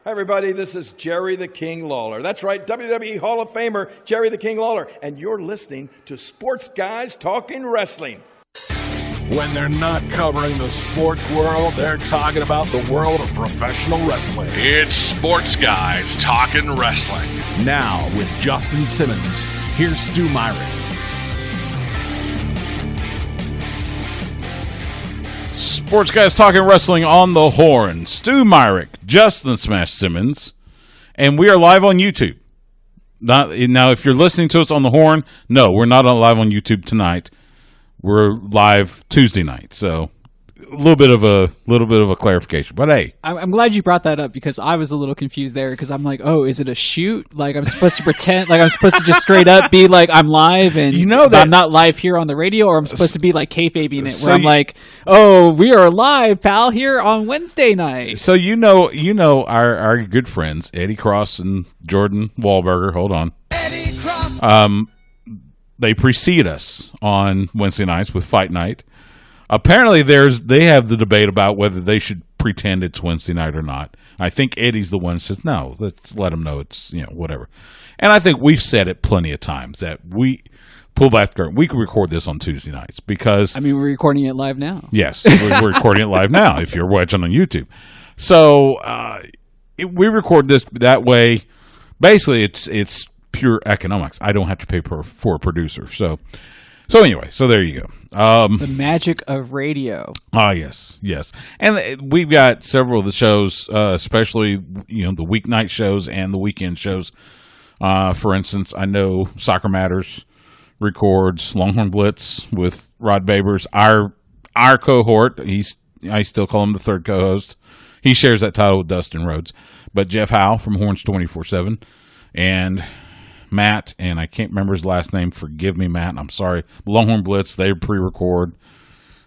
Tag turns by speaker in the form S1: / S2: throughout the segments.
S1: Hi, everybody. This is Jerry the King Lawler. That's right, WWE Hall of Famer Jerry the King Lawler. And you're listening to Sports Guys Talking Wrestling.
S2: When they're not covering the sports world, they're talking about the world of professional wrestling.
S3: It's Sports Guys Talking Wrestling.
S2: Now, with Justin Simmons, here's Stu Myrick.
S4: Sports Guys Talking Wrestling on the Horn. Stu Myrick, Justin Smash Simmons, and we are live on YouTube. Now, if you're listening to us on the Horn, no, we're not live on YouTube tonight. We're live Tuesday night, so a little bit of a clarification. But hey,
S5: I'm glad you brought that up because I was a little confused there because I'm like, oh, is it a shoot? Like I'm supposed to pretend, like I'm supposed to just straight up be like I'm live and
S4: you know that
S5: I'm not live here on the radio, or I'm supposed to be like kayfabing it, where I'm like, oh, we are live, pal, here on Wednesday night.
S4: So you know our good friends Eddie Cross and Jordan Wahlberger. Hold on, Eddie Cross. They precede us on Wednesday nights with Fight Night. Apparently, they have the debate about whether they should pretend it's Wednesday night or not. I think Eddie's the one who says, no, let's let them know it's, whatever. And I think we've said it plenty of times that we pull back the curtain. We can record this on Tuesday nights because...
S5: I mean, we're recording it live now.
S4: Yes, we're recording it live now if you're watching on YouTube. So we record this that way. Basically, it's pure economics. I don't have to pay for a producer. So anyway, so there you go.
S5: The magic of radio.
S4: Ah, yes. And we've got several of the shows, especially, the weeknight shows and the weekend shows. For instance, I know Soccer Matters records Longhorn Blitz with Rod Babers, our cohort. I still call him the third co-host. He shares that title with Dustin Rhodes. But Jeff Howe from Horns 24/7 and Matt, and I can't remember his last name. Forgive me, Matt. I'm sorry. Longhorn Blitz, they pre-record.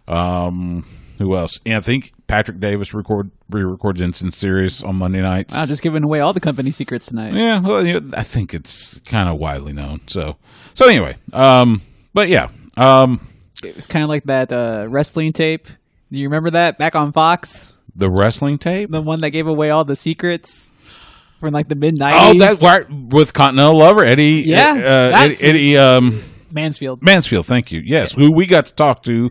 S4: Who else? And I think Patrick Davis re-records Instant Serious on Monday nights.
S5: Wow, just giving away all the company secrets tonight.
S4: Yeah, well, I think it's kind of widely known. So anyway, but yeah.
S5: It was kind of like that wrestling tape. Do you remember that back on Fox?
S4: The wrestling tape?
S5: The one that gave away all the secrets? From like the mid-90s.
S4: Oh, that's right. With Continental Lover, Eddie.
S5: Yeah.
S4: Eddie
S5: Mansfield.
S4: Mansfield, thank you. Yes, who we got to talk to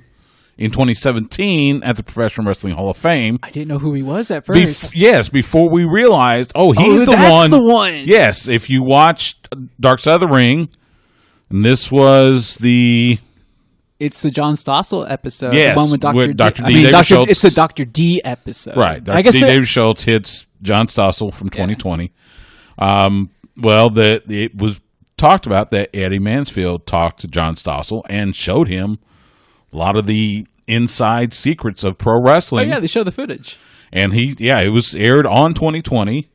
S4: in 2017 at the Professional Wrestling Hall of Fame.
S5: I didn't know who he was at first.
S4: Before we realized, he's
S5: the one.
S4: Yes, if you watched Dark Side of the Ring, and this was the...
S5: It's the John Stossel episode.
S4: Yes,
S5: the one with
S4: Dr. D. David Schultz.
S5: It's the Dr. D episode.
S4: Right. Dr. D. David Schultz hits John Stossel from 2020. It was talked about that Eddie Mansfield talked to John Stossel and showed him a lot of the inside secrets of pro wrestling.
S5: Oh, yeah, they show the footage.
S4: And it was aired on 2020,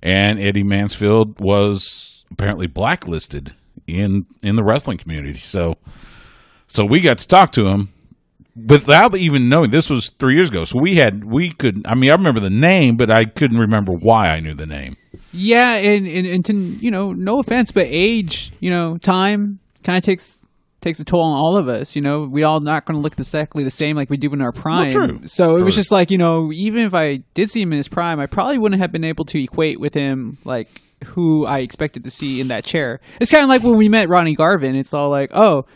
S4: and Eddie Mansfield was apparently blacklisted in the wrestling community. So we got to talk to him without even knowing. This was 3 years ago. So I remember the name, but I couldn't remember why I knew the name.
S5: Yeah, and to, no offense, but age, time kind of takes a toll on all of us. We all not going to look exactly the same like we do in our prime.
S4: Well, true.
S5: So it was just like, even if I did see him in his prime, I probably wouldn't have been able to equate with him like who I expected to see in that chair. It's kind of like when we met Ronnie Garvin. It's all like, oh,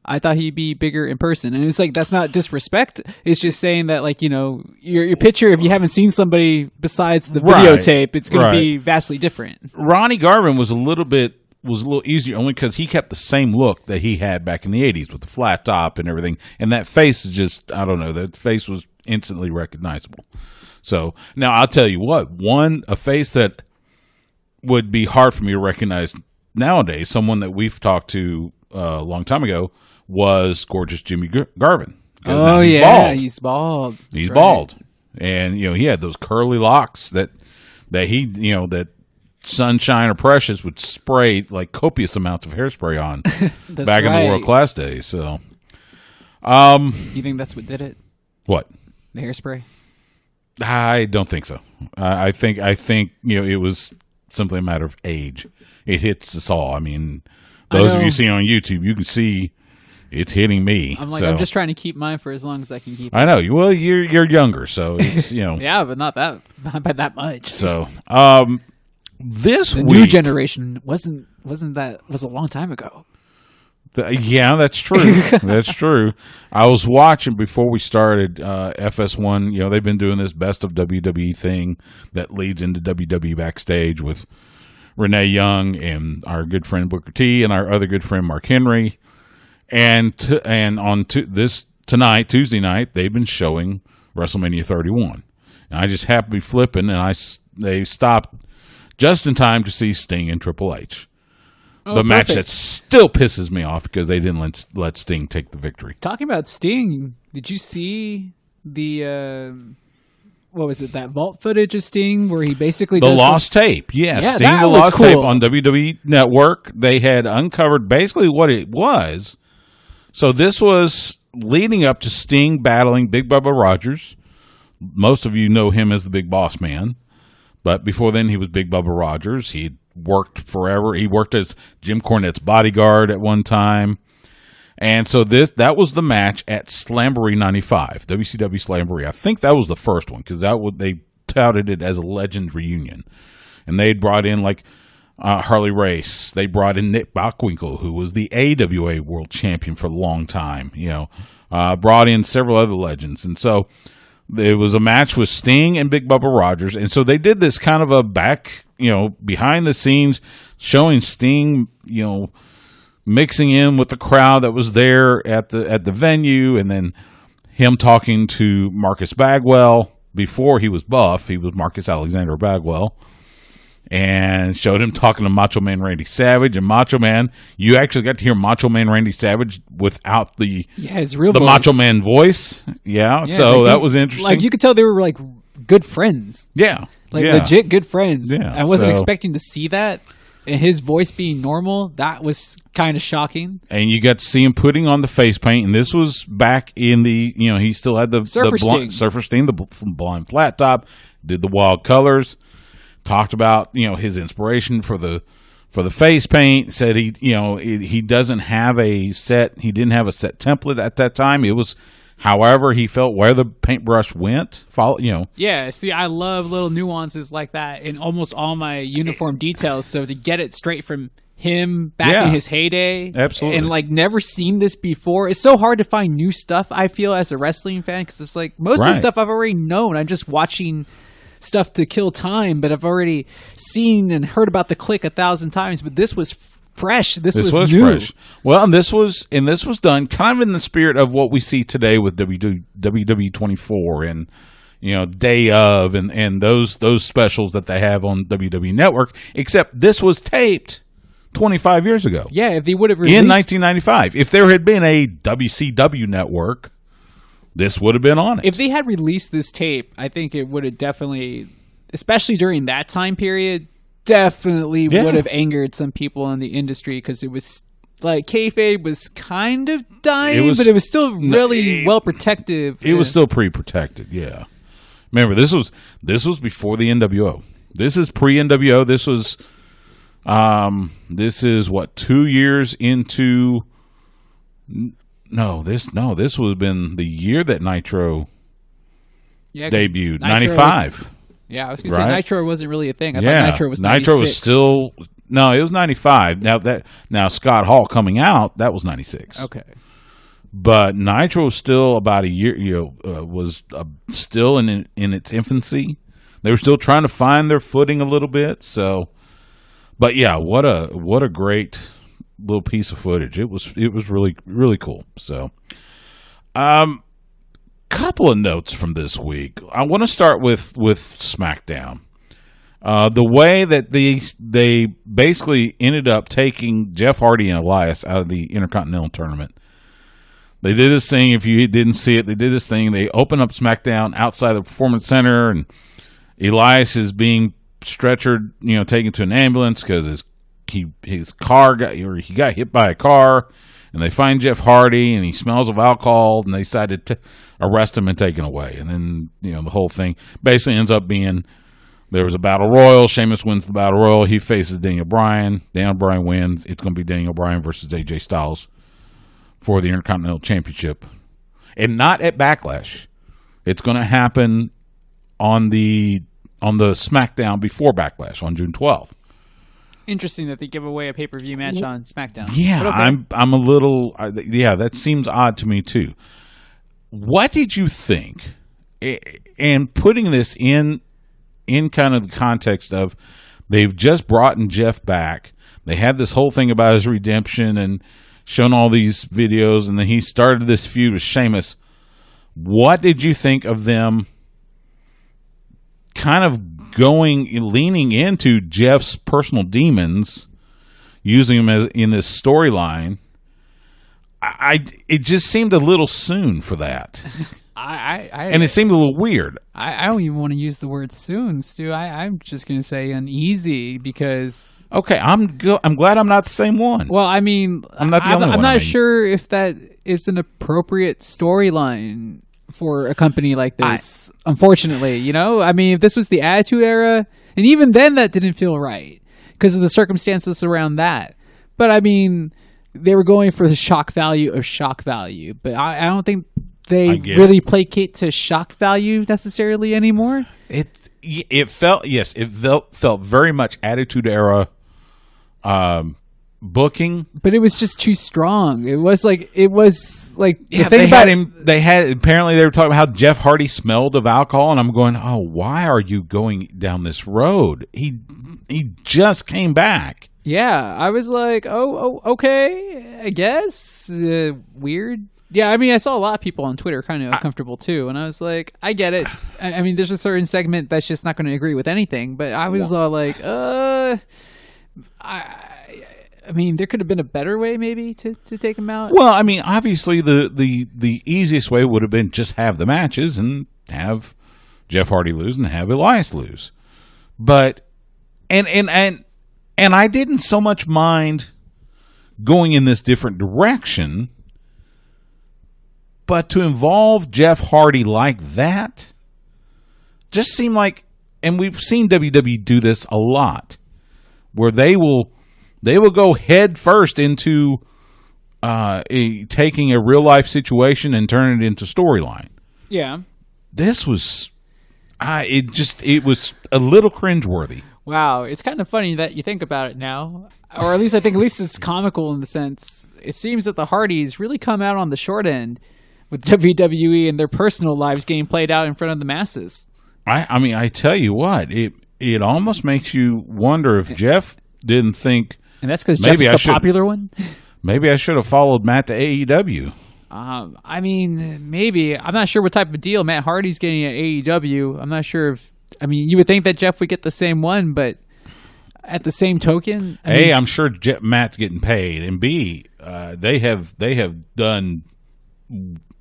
S5: I thought he'd be bigger in person. And it's like, that's not disrespect. It's just saying that, like, your picture, if you haven't seen somebody besides the videotape, it's going to be vastly different.
S4: Ronnie Garvin was a little easier only because he kept the same look that he had back in the 80s with the flat top and everything. And that face is just, I don't know, that face was instantly recognizable. So now I'll tell you what, a face that would be hard for me to recognize nowadays, someone that we've talked to a long time ago, was gorgeous Jimmy Garvin.
S5: Oh, yeah, he's bald.
S4: He's bald. And, he had those curly locks that he, that Sunshine or Precious would spray like copious amounts of hairspray on back in the World Class days. So,
S5: you think that's what did it?
S4: What?
S5: The hairspray?
S4: I don't think so. I think it was simply a matter of age. It hits us all. I mean, those of you seeing on YouTube, you can see It's hitting me.
S5: I'm like,
S4: so.
S5: I'm just trying to keep mine for as long as I can keep it.
S4: I know. Well, you're younger, so it's
S5: Yeah, but not by that much.
S4: So this
S5: the
S4: week,
S5: new generation was a long time ago.
S4: Yeah, that's true. That's true. I was watching before we started FS1. They've been doing this best of WWE thing that leads into WWE Backstage with Renee Young and our good friend Booker T and our other good friend Mark Henry. And tonight, Tuesday night, they've been showing WrestleMania 31. And I just happened to be flipping, and they stopped just in time to see Sting and Triple H. The match that still pisses me off because they didn't let Sting take the victory.
S5: Talking about Sting, did you see the what was it, that vault footage of Sting where he basically
S4: the lost tape? Yeah, Sting the lost tape on WWE Network. They had uncovered basically what it was. So this was leading up to Sting battling Big Bubba Rogers. Most of you know him as the Big Boss Man, but before then he was Big Bubba Rogers. He'd worked forever. He worked as Jim Cornette's bodyguard at one time. And so that was the match at Slamboree 95, WCW Slamboree. I think that was the first one because they touted it as a legend reunion. And they'd brought in Harley Race. They brought in Nick Bockwinkel, who was the AWA world champion for a long time. Brought in several other legends. And so it was a match with Sting and Big Bubba Rogers. And so they did this kind of a behind the scenes showing Sting, mixing in with the crowd that was there at the venue, and then him talking to Marcus Bagwell. Before he was buff, he was Marcus Alexander Bagwell, and showed him talking to Macho Man Randy Savage. And Macho Man, you actually got to hear Macho Man Randy Savage without
S5: his real voice.
S4: Macho Man voice. So that was interesting.
S5: You could tell they were good friends.
S4: Yeah.
S5: Legit good friends.
S4: Yeah.
S5: I wasn't expecting to see that. And his voice being normal, that was kind of shocking.
S4: And you got to see him putting on the face paint. And this was back in he still had the Surfer Sting, the blind flat top, did the wild colors, talked about, his inspiration for the face paint, said he doesn't have he didn't have a set template at that time. It was however he felt where the paintbrush went.
S5: Yeah, see, I love little nuances like that in almost all my uniform details. So to get it straight from him back in his heyday,
S4: absolutely,
S5: and never seen this before. It's so hard to find new stuff, I feel, as a wrestling fan, because it's most of the stuff I've already known. I'm just watching stuff to kill time, but I've already seen and heard about the Click 1,000 times. But this was fresh. This was new.
S4: Fresh. Well, and this was done kind of in the spirit of what we see today with WWE 24 and Day of and those specials that they have on WWE Network. Except this was taped 25 years ago.
S5: Yeah, if they would have released
S4: in 1995, if there had been a WCW network, this would have been on it.
S5: If they had released this tape, I think it would have definitely, especially during that time period, would have angered some people in the industry, because it was kayfabe was kind of dying, but it was still really well protected.
S4: It was still pretty protected. Yeah. Remember, this was before the NWO. This is pre-NWO. This is what, 2 years into. This would have been the year that Nitro debuted, 95.
S5: I was going to say Nitro wasn't really a thing. I thought Nitro was 96.
S4: Nitro was still it was 95. Now Scott Hall coming out, that was 96.
S5: Okay,
S4: but Nitro was still about a year. Was still in its infancy. They were still trying to find their footing a little bit. So, but yeah, what a great little piece of footage. It was really, really cool. So, couple of notes from this week. I want to start with SmackDown. The way that they basically ended up taking Jeff Hardy and Elias out of the Intercontinental Tournament. They did this thing. If you didn't see it, they did this thing. They opened up SmackDown outside the Performance Center, and Elias is being stretchered, taken to an ambulance because his car he got hit by a car, and they find Jeff Hardy, and he smells of alcohol, and they decided to arrest him and take him away. And then, the whole thing basically ends up being, there was a battle royal. Sheamus wins the battle royal. He faces Daniel Bryan. Daniel Bryan wins. It's going to be Daniel Bryan versus AJ Styles for the Intercontinental Championship, and not at Backlash. It's going to happen on the SmackDown before Backlash on June 12th.
S5: Interesting that they give away a pay-per-view match on SmackDown.
S4: Yeah,
S5: But okay.
S4: I'm a little that seems odd to me too. What did you think? And putting this in kind of the context of they've just brought in Jeff back. They had this whole thing about his redemption and shown all these videos, and then he started this feud with Sheamus. What did you think of them kind of leaning into Jeff's personal demons, using him in this storyline? It just seemed a little soon for that. And it seemed a little weird.
S5: I don't even want to use the word soon, Stu. I'm just going to say uneasy because...
S4: Okay, I'm glad I'm not the same one.
S5: Well, I mean...
S4: I'm not the only one.
S5: I'm not sure if that is an appropriate storyline for a company like this, unfortunately. You know? I mean, if this was the Attitude Era, and even then that didn't feel right because of the circumstances around that. But, I mean, they were going for the shock value of shock value. But I don't think... they really placate to shock value necessarily anymore.
S4: It felt very much Attitude Era booking,
S5: but it was just too strong. It was like
S4: yeah. They were talking about how Jeff Hardy smelled of alcohol, and I'm going, oh, why are you going down this road? He just came back.
S5: Yeah, I was like, oh, okay, I guess weird. Yeah, I mean, I saw a lot of people on Twitter kind of uncomfortable too, and I was like, I get it. I mean, there's a certain segment that's just not going to agree with anything, but I was like, I mean, there could have been a better way maybe to take him out.
S4: Well, I mean, obviously the easiest way would have been just have the matches and have Jeff Hardy lose and have Elias lose. But and I didn't so much mind going in this different direction. But to involve Jeff Hardy like that just seemed like, and we've seen WWE do this a lot, where they will go head first into taking a real life situation and turn it into storyline.
S5: Yeah,
S4: this was, it was a little cringeworthy.
S5: Wow, it's kind of funny that you think about it now, or at least I think it's comical in the sense it seems that the Hardys really come out on the short end with WWE and their personal lives getting played out in front of the masses.
S4: I mean, I tell you what, it almost makes you wonder if Jeff didn't think,
S5: and that's because Jeff's the popular one.
S4: Maybe I should have followed Matt to AEW.
S5: I mean, maybe. I'm not sure what type of deal Matt Hardy's getting at AEW. I'm not sure if. I mean, you would think that Jeff would get the same one, but at the same token,
S4: I'm sure Matt's getting paid, and B, they have done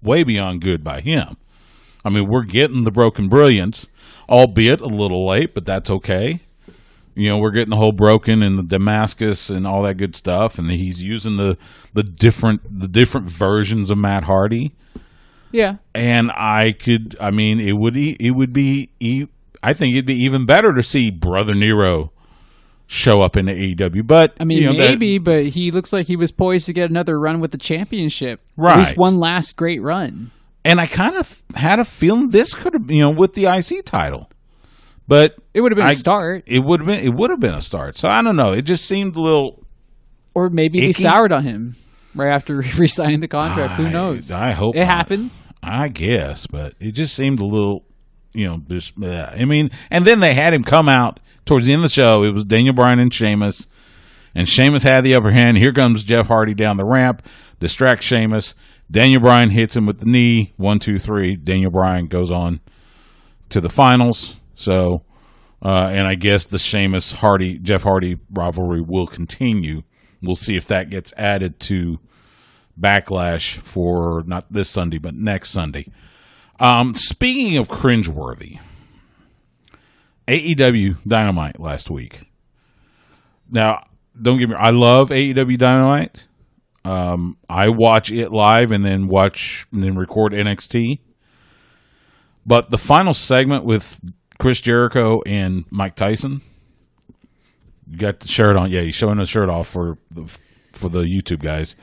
S4: way beyond good by him. I mean, we're getting the Broken Brilliance, albeit a little late, but that's okay. You know, we're getting the whole Broken and the Damascus and all that good stuff, and he's using the different versions of Matt Hardy.
S5: Yeah,
S4: and I think it'd be even better to see Brother Nero show up in the AEW, but
S5: I mean, maybe, but he looks like he was poised to get another run with the championship,
S4: right?
S5: At least one last great run.
S4: And I kind of had a feeling this could have, with the IC title, but
S5: it would have been a start.
S4: It would have been a start. So I don't know. It just seemed a little,
S5: or maybe
S4: icky.
S5: They soured on him right after re-signing the contract. Who knows?
S4: I hope
S5: it happens.
S4: I guess, but it just seemed a little. I mean, and then they had him come out towards the end of the show. It was Daniel Bryan and Sheamus had the upper hand. Here comes Jeff Hardy down the ramp, distracts Sheamus. Daniel Bryan hits him with the knee. 1, 2, 3. Daniel Bryan goes on to the finals. So, and I guess the Jeff Hardy rivalry will continue. We'll see if that gets added to Backlash for not this Sunday, but next Sunday. Speaking of cringeworthy, AEW Dynamite last week. Now, don't get me wrong, I love AEW Dynamite. I watch it live and then record NXT. But the final segment with Chris Jericho and Mike Tyson, you got the shirt on. Yeah, he's showing the shirt off for the YouTube guys.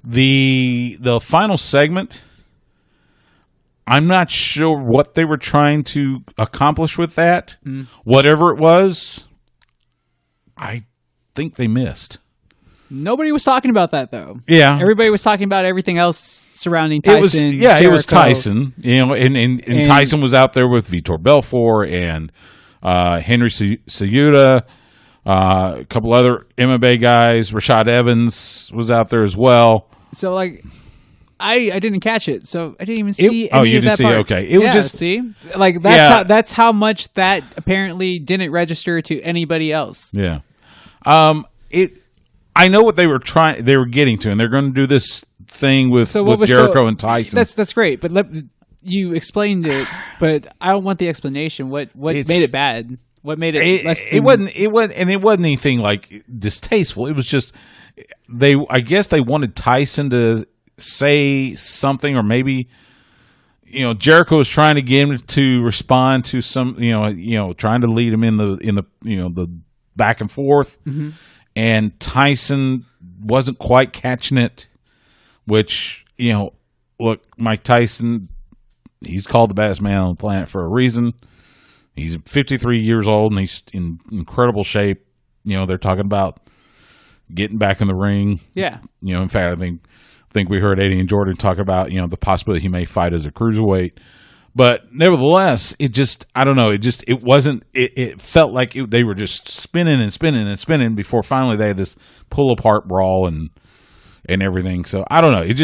S4: The final segment, I'm not sure what they were trying to accomplish with that. Whatever it was, I think they missed.
S5: Nobody was talking about that, though.
S4: Yeah.
S5: Everybody was talking about everything else surrounding Tyson.
S4: It was Tyson. And Tyson was out there with Vitor Belfort and Henry Cejudo, a couple other MMA guys. Rashad Evans was out there as well.
S5: So, like, I didn't catch it, so I didn't even see any
S4: you
S5: of
S4: didn't
S5: that
S4: see?
S5: part.
S4: Okay. It was just...
S5: See? Like, that's how much that apparently didn't register to anybody else.
S4: Yeah. I know what they were getting to, and they're going to do this thing with Jericho and Tyson.
S5: That's great, but you explained it, but I don't want the explanation. What made it bad? What made it less than...
S4: It wasn't anything like distasteful. It was just I guess they wanted Tyson to say something, or maybe Jericho was trying to get him to respond to some trying to lead him in the back and forth. Mm-hmm. And Tyson wasn't quite catching it, which, look, Mike Tyson, he's called the baddest man on the planet for a reason. He's 53 years old, and he's in incredible shape. They're talking about getting back in the ring.
S5: Yeah.
S4: In fact, I think we heard Eddie and Jordan talk about, the possibility he may fight as a cruiserweight. But nevertheless, it felt like they were just spinning and spinning and spinning before finally they had this pull apart brawl and everything. So I don't know. It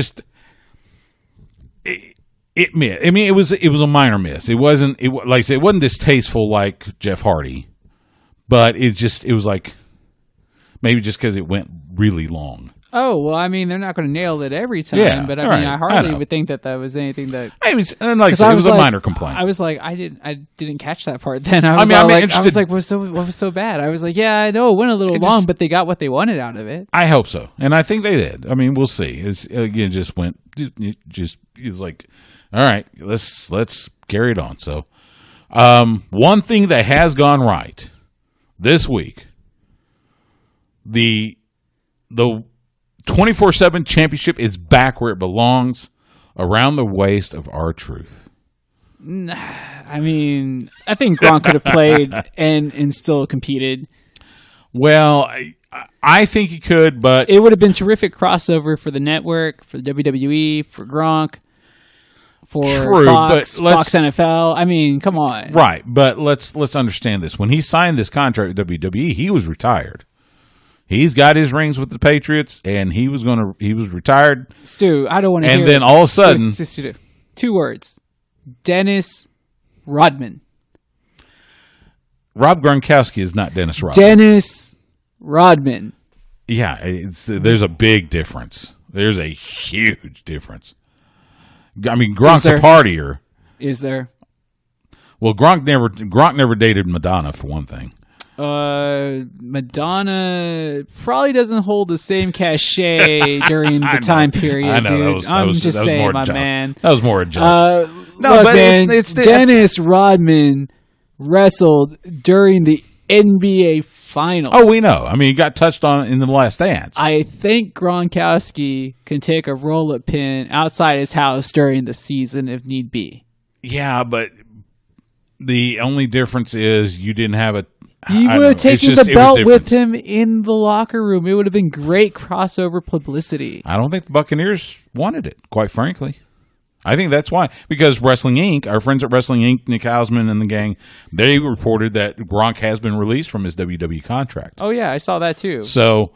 S4: was a minor miss. It wasn't distasteful like Jeff Hardy, but it was like maybe just because it went really long.
S5: Oh, well, they're not going to nail it every time,
S4: yeah,
S5: but
S4: right.
S5: I hardly would think that was anything that...
S4: It was a minor complaint.
S5: I was like, I didn't catch that part then. I was like, what was so bad? I was like, yeah, I know it went a little long, but they got what they wanted out of it.
S4: I hope so, and I think they did. We'll see. It's like, all right, let's carry it on. So, one thing that has gone right this week, the 24/7 championship is back where it belongs, around the waist of R-Truth.
S5: I think Gronk could have played and still competed.
S4: Well, I think he could, but...
S5: It would have been terrific crossover for the network, for the WWE, for Gronk, for Fox NFL. Come on.
S4: Right, but let's understand this. When he signed this contract with WWE, he was retired. He's got his rings with the Patriots, and he was retired.
S5: Stu, I don't want to hear...
S4: And then all of a sudden...
S5: Stu, 2 words. Dennis Rodman.
S4: Rob Gronkowski is not Dennis Rodman.
S5: Dennis Rodman.
S4: Yeah, there's a big difference. There's a huge difference. Gronk's a partier.
S5: Is there?
S4: Well, Gronk never dated Madonna, for one thing.
S5: Madonna probably doesn't hold the same cachet during the time period,
S4: I know,
S5: dude. I'm just saying, my
S4: joke.
S5: man.
S4: That was more a joke.
S5: No, look, but man, Dennis Rodman wrestled during the NBA Finals.
S4: Oh, we know. He got touched on in The Last Dance.
S5: I think Gronkowski can take a roll-up pin outside his house during the season if need be.
S4: Yeah, but the only difference is you didn't have a...
S5: He would have taken the belt with him in the locker room. It would have been great crossover publicity.
S4: I don't think the Buccaneers wanted it, quite frankly. I think that's why. Because Wrestling Inc., our friends at Wrestling Inc., Nick Hausman and the gang, they reported that Gronk has been released from his WWE contract.
S5: Oh, yeah, I saw that too.
S4: So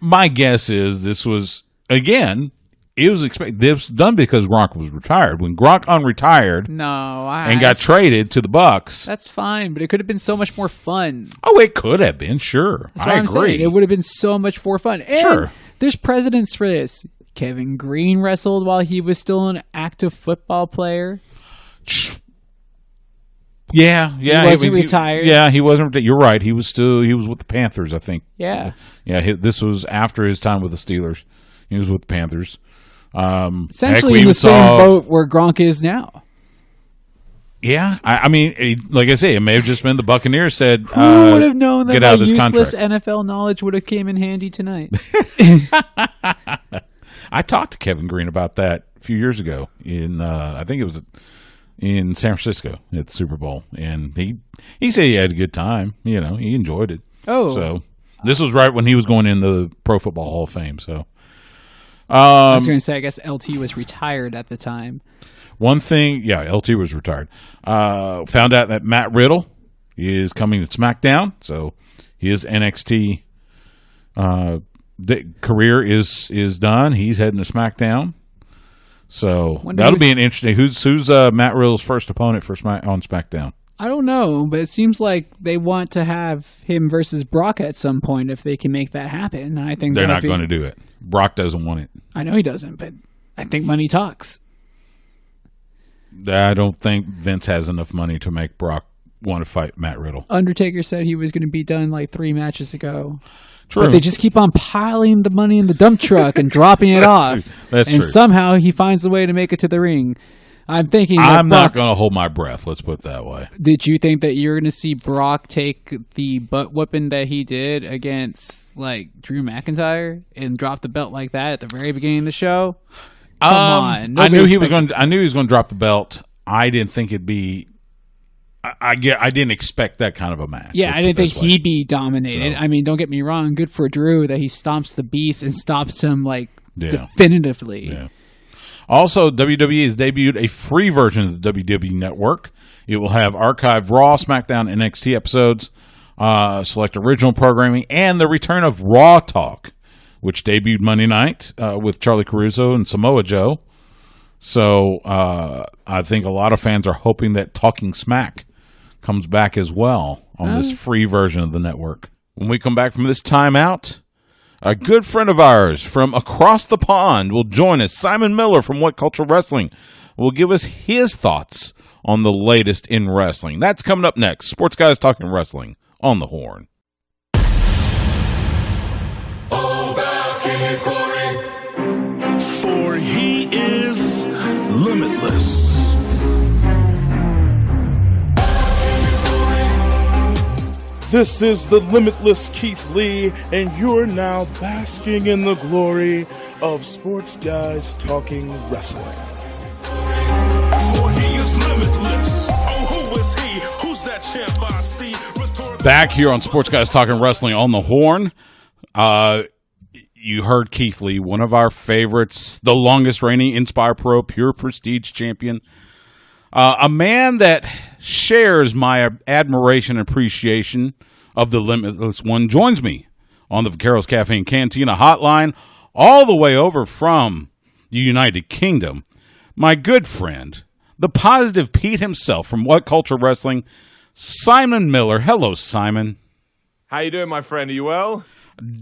S4: my guess is this was, again... It was this was done because Gronk was retired. When Gronk unretired and got traded to the Bucs,
S5: that's fine, but it could have been so much more fun.
S4: Oh, it could have been, sure.
S5: That's what I'm saying. It would have been so much more fun. And
S4: sure.
S5: There's precedents for this. Kevin Green wrestled while he was still an active football player.
S4: Yeah.
S5: He wasn't retired.
S4: He wasn't. You're right. He was with the Panthers, I think.
S5: Yeah.
S4: Yeah. This was after his time with the Steelers. He was with the Panthers.
S5: Essentially in the same boat where Gronk is now.
S4: Yeah, like I say, it may have just been the Buccaneers said,
S5: who would have known that
S4: my
S5: useless contract. NFL knowledge would have came in handy tonight?
S4: I talked to Kevin Green about that a few years ago I think it was in San Francisco at the Super Bowl, and he said he had a good time. He enjoyed it.
S5: Oh,
S4: so this was right when he was going in the Pro Football Hall of Fame. So
S5: I was going to say, I guess LT was retired at the time.
S4: one thing, LT was retired. Found out that Matt Riddle is coming to SmackDown, so his NXT career is done. He's heading to SmackDown. So that'll be an interesting. Who's Matt Riddle's first opponent on SmackDown?
S5: I don't know, but it seems like they want to have him versus Brock at some point if they can make that happen. I think
S4: they're not going to do it. Brock doesn't want it.
S5: I know he doesn't, but I think money talks.
S4: I don't think Vince has enough money to make Brock want to fight Matt Riddle.
S5: Undertaker said he was going to be done like 3 matches ago.
S4: True.
S5: But they just keep on piling the money in the dump truck and dropping it off.
S4: That's
S5: and
S4: true.
S5: Somehow he finds a way to make it to the ring. I'm thinking
S4: I'm not going to hold my breath. Let's put it that way.
S5: Did you think that you're going to see Brock take the butt whooping that he did against like Drew McIntyre and drop the belt like that at the very beginning of the show? Come on.
S4: I knew he was going to drop the belt. I didn't think it'd be. I didn't expect that kind of a match.
S5: Yeah, I didn't think he'd be dominated.
S4: So.
S5: I mean, don't get me wrong. Good for Drew that he stomps the beast and stops him definitively.
S4: Yeah. Also, WWE has debuted a free version of the WWE Network. It will have archived Raw, SmackDown, NXT episodes, select original programming, and the return of Raw Talk, which debuted Monday night with Charlie Caruso and Samoa Joe. So I think a lot of fans are hoping that Talking Smack comes back as well on this free version of the network. When we come back from this timeout, a good friend of ours from across the pond will join us. Simon Miller from WhatCulture Wrestling will give us his thoughts on the latest in wrestling. That's coming up next. Sports Guys Talking Wrestling on the Horn.
S6: Oh, bask in his glory, for he is limitless.
S7: This is the limitless Keith Lee, and you're now basking in the glory of Sports Guys Talking Wrestling.
S6: For he is limitless. Oh, who is he? Who's that champ I see?
S4: Back here on Sports Guys Talking Wrestling on the Horn. You heard Keith Lee, one of our favorites, the longest reigning Inspire Pro Pure Prestige champion. A man that shares my admiration and appreciation of the Limitless One joins me on the Vaqueros Cafe and Cantina hotline all the way over from the United Kingdom. My good friend, the Positive Pete himself from WhatCulture Wrestling, Simon Miller. Hello, Simon.
S8: How you doing, my friend? Are you well?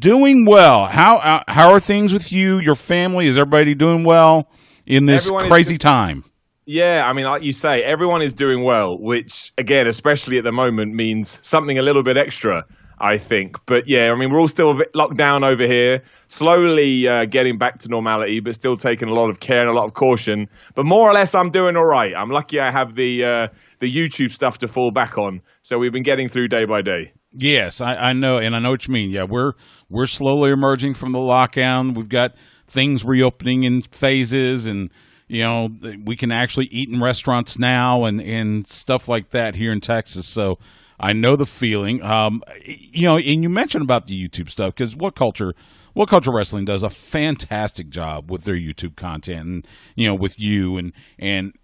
S4: Doing well. How are things with you, your family? Is everybody doing well in this crazy time?
S8: Yeah, I mean, like you say, everyone is doing well, which, again, especially at the moment, means something a little bit extra, I think. But, yeah, I mean, we're all still locked down over here, slowly getting back to normality, but still taking a lot of care and a lot of caution. But more or less, I'm doing all right. I'm lucky I have the YouTube stuff to fall back on. So we've been getting through day by day.
S4: Yes, I know, and I know what you mean. Yeah, we're slowly emerging from the lockdown. We've got things reopening in phases, and we can actually eat in restaurants now and stuff like that here in Texas. So I know the feeling. And you mentioned about the YouTube stuff because WhatCulture Wrestling does a fantastic job with their YouTube content, and with you and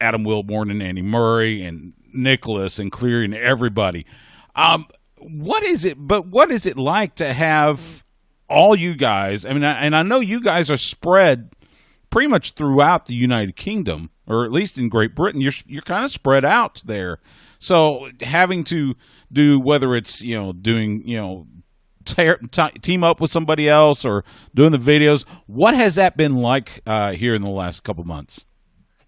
S4: Adam Wilborn and Andy Murray and Nicholas and Cleary and everybody. What is it like to have all you guys? I mean, and I know you guys are spread pretty much throughout the United Kingdom, or at least in Great Britain. You're kind of spread out there. So having to do, whether it's doing team up with somebody else or doing the videos, what has that been like here in the last couple months?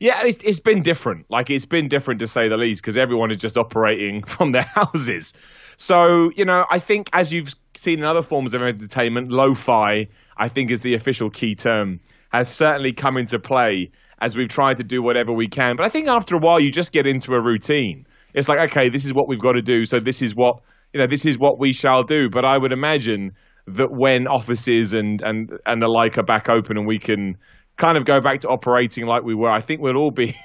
S8: Yeah, it's been different. Like, it's been different to say the least, because everyone is just operating from their houses. So, I think as you've seen in other forms of entertainment, lo-fi, I think is the official key term, has certainly come into play as we've tried to do whatever we can. But I think after a while, you just get into a routine. It's like, okay, this is what we've got to do. So this is what we shall do. But I would imagine that when offices and the like are back open and we can kind of go back to operating like we were, I think we'll all be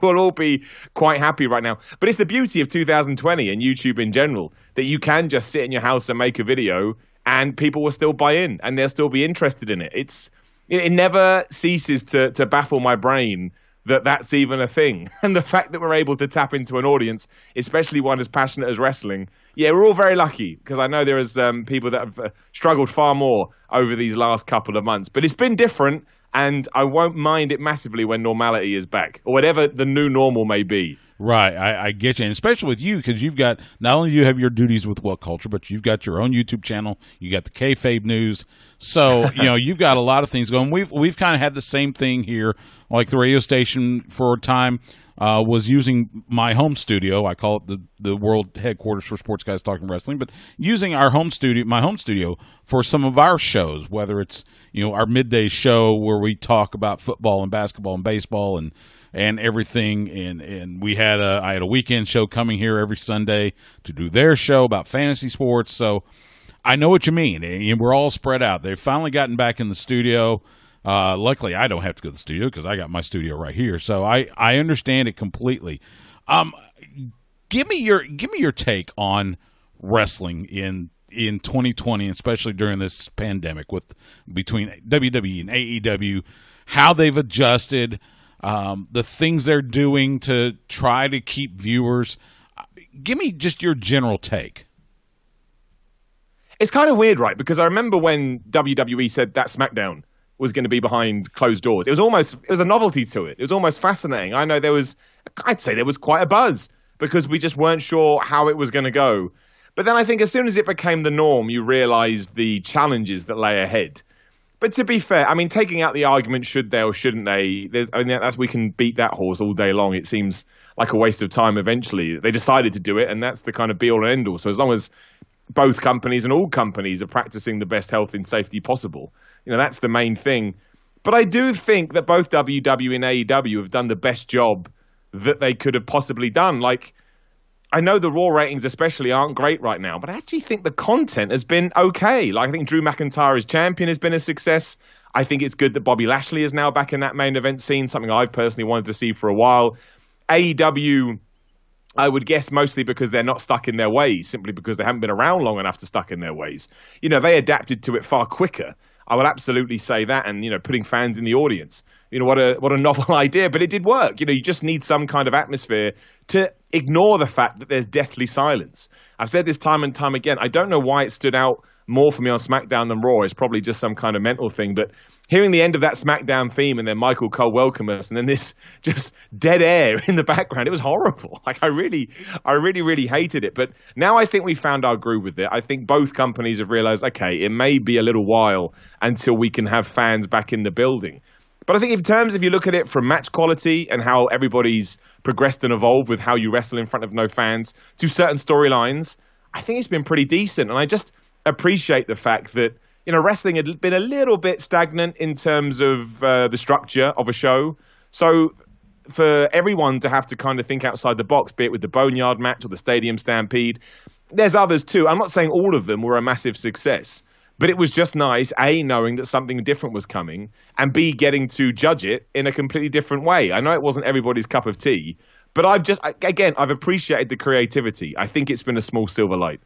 S8: we'll all be quite happy right now. But it's the beauty of 2020 and YouTube in general that you can just sit in your house and make a video and people will still buy in and they'll still be interested in it. It never ceases to baffle my brain that that's even a thing. And the fact that we're able to tap into an audience, especially one as passionate as wrestling, yeah, we're all very lucky because I know there is people that have struggled far more over these last couple of months. But it's been different, and I won't mind it massively when normality is back, or whatever the new normal may be.
S4: Right, I get you, and especially with you, because you've got, not only do you have your duties with WhatCulture, but you've got your own YouTube channel, you got the Kayfabe News, so you've got a lot of things going. We've kind of had the same thing here, like the radio station for a time was using my home studio. I call it the world headquarters for Sports Guys Talking Wrestling, but using our home studio, my home studio, for some of our shows, whether it's our midday show where we talk about football and basketball and baseball and everything, and I had a weekend show coming here every Sunday to do their show about fantasy sports. So I know what you mean, and we're all spread out. They've finally gotten back in the studio. Luckily, I don't have to go to the studio because I got my studio right here. So I understand it completely. Give me your take on wrestling in 2020, especially during this pandemic, between WWE and AEW, how they've adjusted. The things they're doing to try to keep viewers. Give me just your general take.
S8: It's kind of weird, right? Because I remember when WWE said that SmackDown was going to be behind closed doors. It was a novelty to it. It was almost fascinating. I know I'd say there was quite a buzz because we just weren't sure how it was going to go. But then I think as soon as it became the norm, you realized the challenges that lay ahead. But to be fair, I mean, taking out the argument, should they or shouldn't they, we can beat that horse all day long. It seems like a waste of time eventually. They decided to do it, and that's the kind of be-all and end-all. So as long as both companies and all companies are practicing the best health and safety possible, that's the main thing. But I do think that both WWE and AEW have done the best job that they could have possibly done. Like, I know the Raw ratings especially aren't great right now, but I actually think the content has been okay. Like, I think Drew McIntyre as champion has been a success. I think it's good that Bobby Lashley is now back in that main event scene, something I've personally wanted to see for a while. AEW, I would guess mostly because they're not stuck in their ways, simply because they haven't been around long enough to stuck in their ways. They adapted to it far quicker. I will absolutely say that, and putting fans in the audience. What a novel idea, but it did work. You just need some kind of atmosphere to ignore the fact that there's deathly silence. I've said this time and time again. I don't know why it stood out more for me on SmackDown than Raw. It's probably just some kind of mental thing, but hearing the end of that SmackDown theme and then Michael Cole welcome us and then this just dead air in the background, it was horrible. Like, I really hated it. But now I think we found our groove with it. I think both companies have realized, okay, it may be a little while until we can have fans back in the building. But I think in terms of you look at it from match quality and how everybody's progressed and evolved with how you wrestle in front of no fans to certain storylines, I think it's been pretty decent. And I just appreciate the fact that wrestling had been a little bit stagnant in terms of the structure of a show. So for everyone to have to kind of think outside the box, be it with the Boneyard match or the Stadium Stampede, there's others too. I'm not saying all of them were a massive success, but it was just nice, A, knowing that something different was coming, and B, getting to judge it in a completely different way. I know it wasn't everybody's cup of tea, but I've appreciated the creativity. I think it's been a small silver light.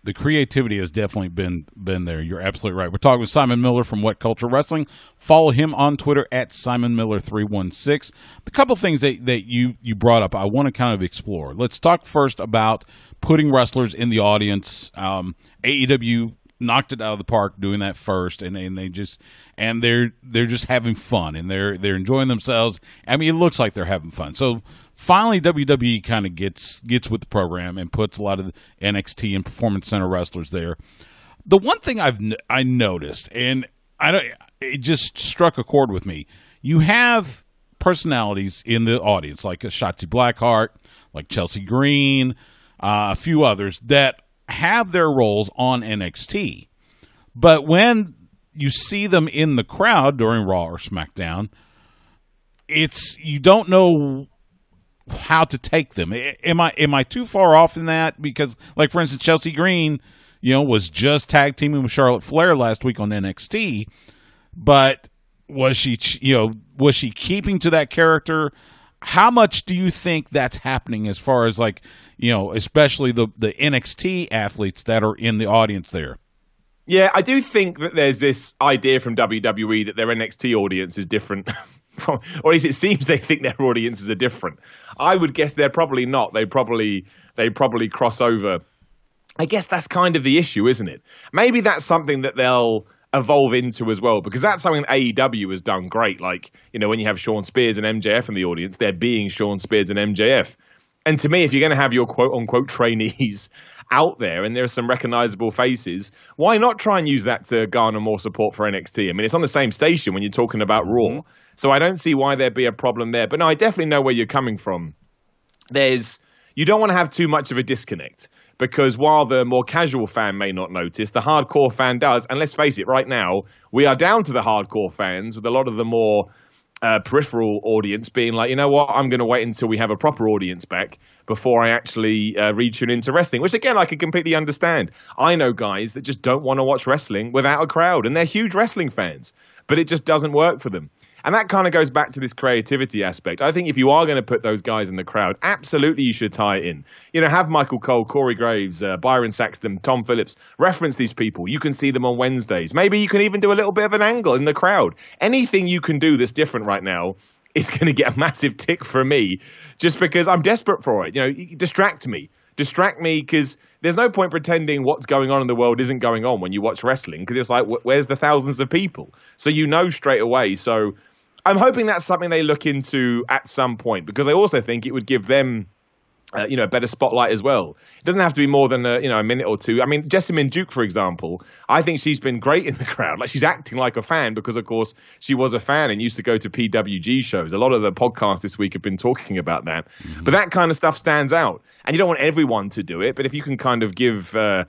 S4: The creativity has definitely been there. You're absolutely right. We're talking with Simon Miller from WhatCulture Wrestling. Follow him on Twitter at SimonMiller316. The couple things that you brought up, I want to kind of explore. Let's talk first about putting wrestlers in the audience. AEW knocked it out of the park doing that first, and they're just having fun and they're enjoying themselves. I mean, it looks like they're having fun. So finally, WWE kind of gets with the program and puts a lot of the NXT and Performance Center wrestlers there. The one thing I noticed, and it just struck a chord with me. You have personalities in the audience like Shotzi Blackheart, like Chelsea Green, a few others that have their roles on NXT. But when you see them in the crowd during Raw or SmackDown, you don't know how to take them. Am I too far off in that? Because, like, for instance, Chelsea Green, was just tag teaming with Charlotte Flair last week on NXT, but was she keeping to that character? How much do you think that's happening as far as like, especially the NXT athletes that are in the audience there?
S8: Yeah, I do think that there's this idea from WWE that their NXT audience is different. Or at least it seems they think their audiences are different. I would guess they're probably not. They probably cross over. I guess that's kind of the issue, isn't it? Maybe that's something that they'll evolve into as well, because that's something that AEW has done great. Like, when you have Shawn Spears and MJF in the audience, they're being Shawn Spears and MJF. And to me, if you're going to have your quote-unquote trainees out there and there are some recognizable faces, why not try and use that to garner more support for NXT? I mean, it's on the same station when you're talking about Raw. So I don't see why there'd be a problem there. But no, I definitely know where you're coming from. You don't want to have too much of a disconnect, because while the more casual fan may not notice, the hardcore fan does. And let's face it, right now, we are down to the hardcore fans, with a lot of the more peripheral audience being like, you know what, I'm going to wait until we have a proper audience back before I actually retune into wrestling, which again, I can completely understand. I know guys that just don't want to watch wrestling without a crowd, and they're huge wrestling fans, but it just doesn't work for them. And that kind of goes back to this creativity aspect. I think if you are going to put those guys in the crowd, absolutely you should tie it in. Have Michael Cole, Corey Graves, Byron Saxton, Tom Phillips, reference these people. You can see them on Wednesdays. Maybe you can even do a little bit of an angle in the crowd. Anything you can do that's different right now is going to get a massive tick from me, just because I'm desperate for it. Distract me, because there's no point pretending what's going on in the world isn't going on when you watch wrestling, because it's like, where's the thousands of people? So straight away. So I'm hoping that's something they look into at some point, because I also think it would give them, a better spotlight as well. It doesn't have to be more than a minute or two. I mean, Jessamine Duke, for example, I think she's been great in the crowd. Like, she's acting like a fan because, of course, she was a fan and used to go to PWG shows. A lot of the podcasts this week have been talking about that. Mm-hmm. But that kind of stuff stands out. And you don't want everyone to do it, but if you can kind of give the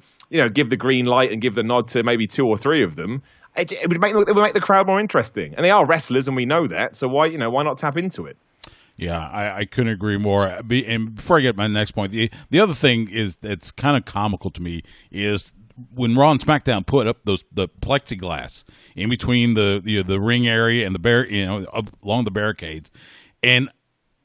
S8: green light and give the nod to maybe two or three of them, it would make the crowd more interesting. And they are wrestlers, and we know that. So why not tap into it?
S4: Yeah, I couldn't agree more. And before I get to my next point, the other thing is that's kind of comical to me is when Raw and SmackDown put up the plexiglass in between the ring area and along the barricades, and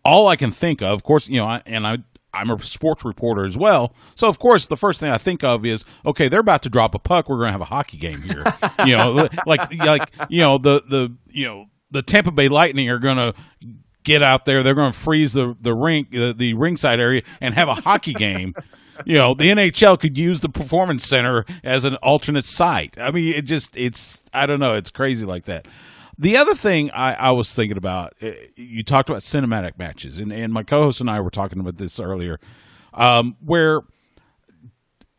S4: all I can think of course, I'm a sports reporter as well, so of course the first thing I think of is, okay, they're about to drop a puck. We're going to have a hockey game here. The Tampa Bay Lightning are going to get out there. They're going to freeze the ringside area and have a hockey game. The NHL could use the Performance Center as an alternate site. I mean, it's I don't know. It's crazy like that. The other thing I was thinking about, you talked about cinematic matches, and my co-host and I were talking about this earlier, where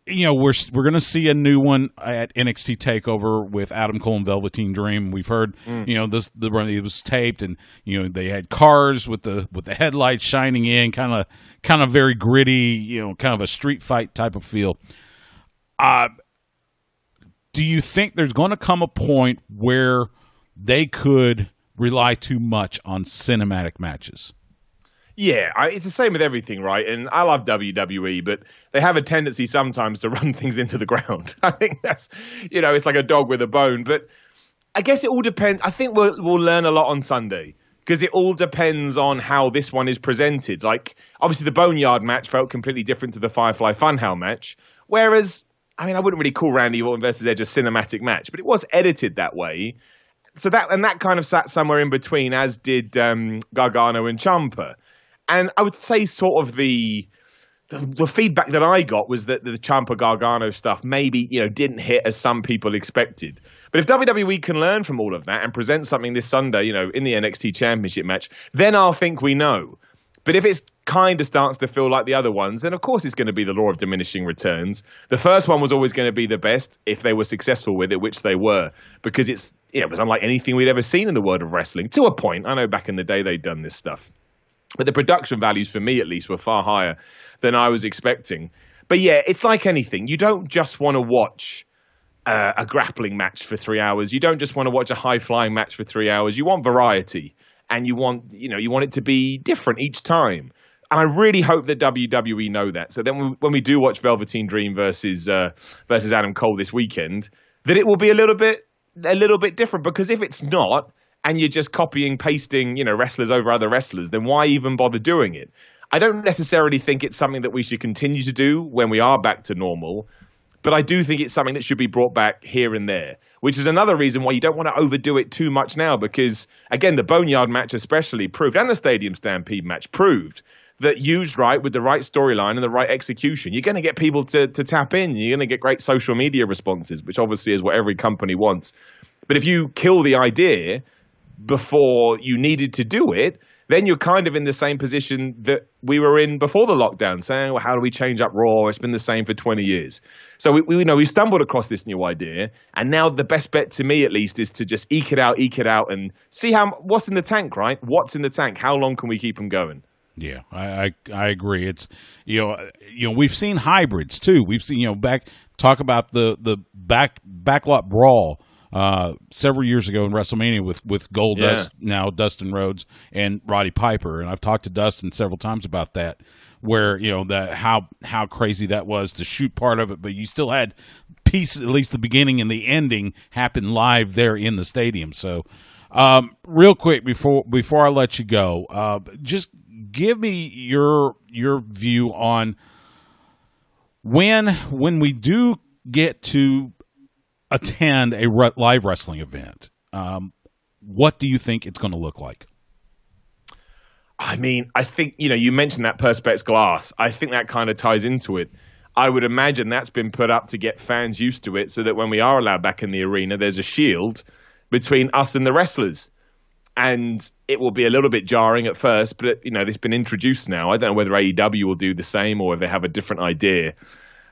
S4: we're going to see a new one at NXT TakeOver with Adam Cole and Velveteen Dream. We've heard it was taped, and they had cars with the headlights shining in, kind of very gritty, kind of a street fight type of feel. Do you think there's going to come a point where they could rely too much on cinematic matches?
S8: Yeah, it's the same with everything, right? And I love WWE, but they have a tendency sometimes to run things into the ground. I think that's, it's like a dog with a bone. But I guess it all depends. I think we'll learn a lot on Sunday, because it all depends on how this one is presented. Like, obviously, the Boneyard match felt completely different to the Firefly Funhouse match, whereas, I wouldn't really call Randy Orton versus Edge a cinematic match, but it was edited that way. So that kind of sat somewhere in between, as did Gargano and Ciampa. And I would say sort of the feedback that I got was that the Ciampa Gargano stuff maybe didn't hit as some people expected. But if WWE can learn from all of that and present something this Sunday, in the NXT Championship match, then I'll think we know. But if it's kind of starts to feel like the other ones, then of course it's going to be the law of diminishing returns. The first one was always going to be the best if they were successful with it, which they were, because it was unlike anything we'd ever seen in the world of wrestling, to a point. I know back in the day they'd done this stuff. But the production values, for me at least, were far higher than I was expecting. But yeah, it's like anything. You don't just want to watch a grappling match for 3 hours. You don't just want to watch a high-flying match for 3 hours. You want variety. And you want it to be different each time. And I really hope that WWE know that. So then when we do watch Velveteen Dream versus Adam Cole this weekend, that it will be a little bit different. Because if it's not, and you're just copying, pasting, wrestlers over other wrestlers, then why even bother doing it? I don't necessarily think it's something that we should continue to do when we are back to normal, but I do think it's something that should be brought back here and there, which is another reason why you don't want to overdo it too much now, because, again, the Boneyard match especially proved, and the Stadium Stampede match proved, that used right with the right storyline and the right execution, you're going to get people to tap in. You're going to get great social media responses, which obviously is what every company wants. But if you kill the idea before you needed to do it, then you're kind of in the same position that we were in before the lockdown, saying, well, how do we change up Raw? It's been the same for 20 years. So we stumbled across this new idea, and now the best bet to me, at least, is to just eke it out, and see what's in the tank, right? What's in the tank? How long can we keep them going?
S4: Yeah, I agree. It's we've seen hybrids too. We've seen talk about the backlot brawl several years ago in WrestleMania with Goldust, now Dustin Rhodes and Roddy Piper, and I've talked to Dustin several times about that, where how crazy that was to shoot part of it, but you still had pieces, at least the beginning and the ending, happen live there in the stadium. So, real quick before I let you go, just give me your view on when we do get to attend a live wrestling event. What do you think it's going to look like?
S8: I mean, I think, you mentioned that Perspex glass. I think that kind of ties into it. I would imagine that's been put up to get fans used to it so that when we are allowed back in the arena, there's a shield between us and the wrestlers. And it will be a little bit jarring at first, but it's been introduced now. I don't know whether AEW will do the same or if they have a different idea.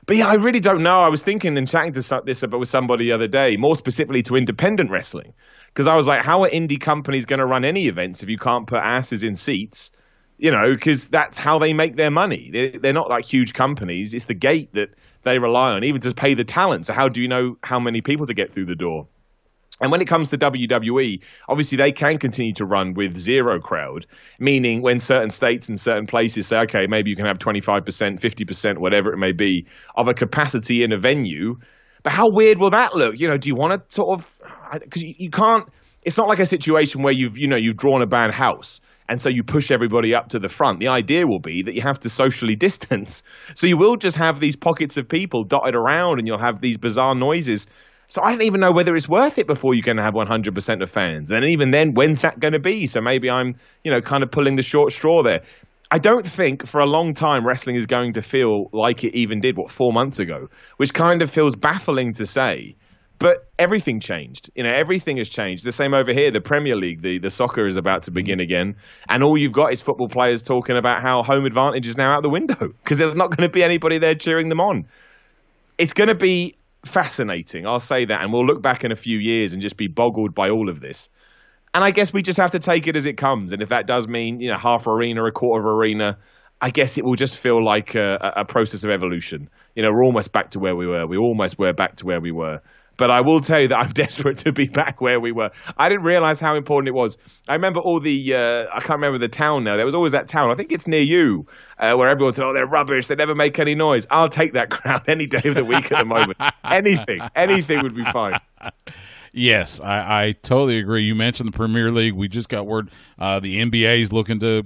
S8: But yeah, I really don't know. I was thinking and chatting to this about with somebody the other day, more specifically to independent wrestling, because I was like, how are indie companies going to run any events if you can't put asses in seats? Because that's how they make their money. They're not like huge companies. It's the gate that they rely on, even to pay the talent. So how do you know how many people to get through the door? And when it comes to WWE, obviously they can continue to run with zero crowd, meaning when certain states and certain places say, okay, maybe you can have 25%, 50%, whatever it may be, of a capacity in a venue. But how weird will that look? Do you want to sort of, because you can't, it's not like a situation where you've drawn a band house and so you push everybody up to the front. The idea will be that you have to socially distance. So you will just have these pockets of people dotted around and you'll have these bizarre noises. So I don't even know whether it's worth it before you're going to have 100% of fans. And even then, when's that going to be? So maybe I'm, kind of pulling the short straw there. I don't think for a long time wrestling is going to feel like it even did, 4 months ago, which kind of feels baffling to say. But everything changed. Everything has changed. The same over here. The Premier League, the soccer is about to begin again. And all you've got is football players talking about how home advantage is now out the window because there's not going to be anybody there cheering them on. It's going to be fascinating, I'll say that, and we'll look back in a few years and just be boggled by all of this. And I guess we just have to take it as it comes. And if that does mean, half arena, a quarter of arena, I guess it will just feel like a process of evolution. We're almost back to where we were. We almost were back to where we were. But I will tell you that I'm desperate to be back where we were. I didn't realize how important it was. I remember all the, I can't remember the town now. There was always that town. I think it's near you, where everyone said, oh, they're rubbish. They never make any noise. I'll take that crowd any day of the week at the moment. Anything would be fine.
S4: Yes, I totally agree. You mentioned the Premier League. We just got word the NBA is looking to,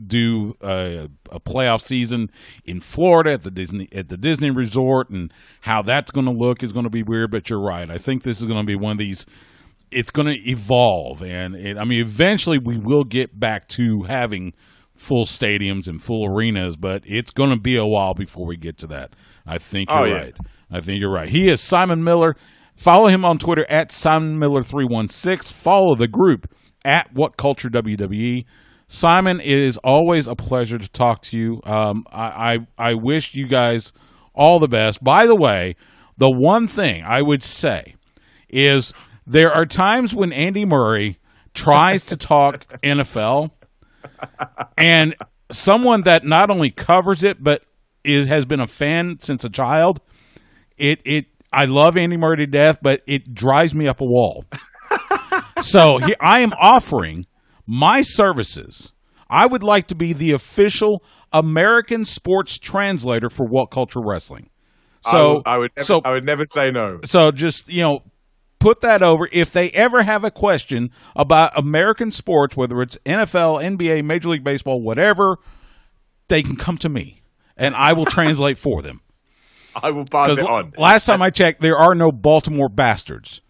S4: do a playoff season in Florida at the Disney Resort, and how that's going to look is going to be weird. But you're right. I think this is going to be one of these. It's going to evolve, and eventually we will get back to having full stadiums and full arenas, but it's going to be a while before we get to that. I think you're right. I think you're right. He is Simon Miller. Follow him on Twitter at SimonMiller316. Follow the group at WhatCulture WWE. Simon, it is always a pleasure to talk to you. I wish you guys all the best. By the way, the one thing I would say is there are times when Andy Murray tries to talk NFL, and someone that not only covers it but has been a fan since a child, I love Andy Murray to death, but it drives me up a wall. So I am offering my services. I would like to be the official American sports translator for WhatCulture Wrestling. So
S8: I would never say no.
S4: So just put that over. If they ever have a question about American sports, whether it's NFL, NBA, Major League Baseball, whatever, they can come to me, and I will translate for them.
S8: I will pass it on.
S4: Last time I checked, there are no Baltimore bastards.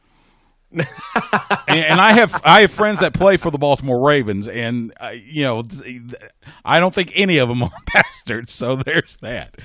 S4: and I have friends that play for the Baltimore Ravens, and I don't think any of them are bastards. So there's that.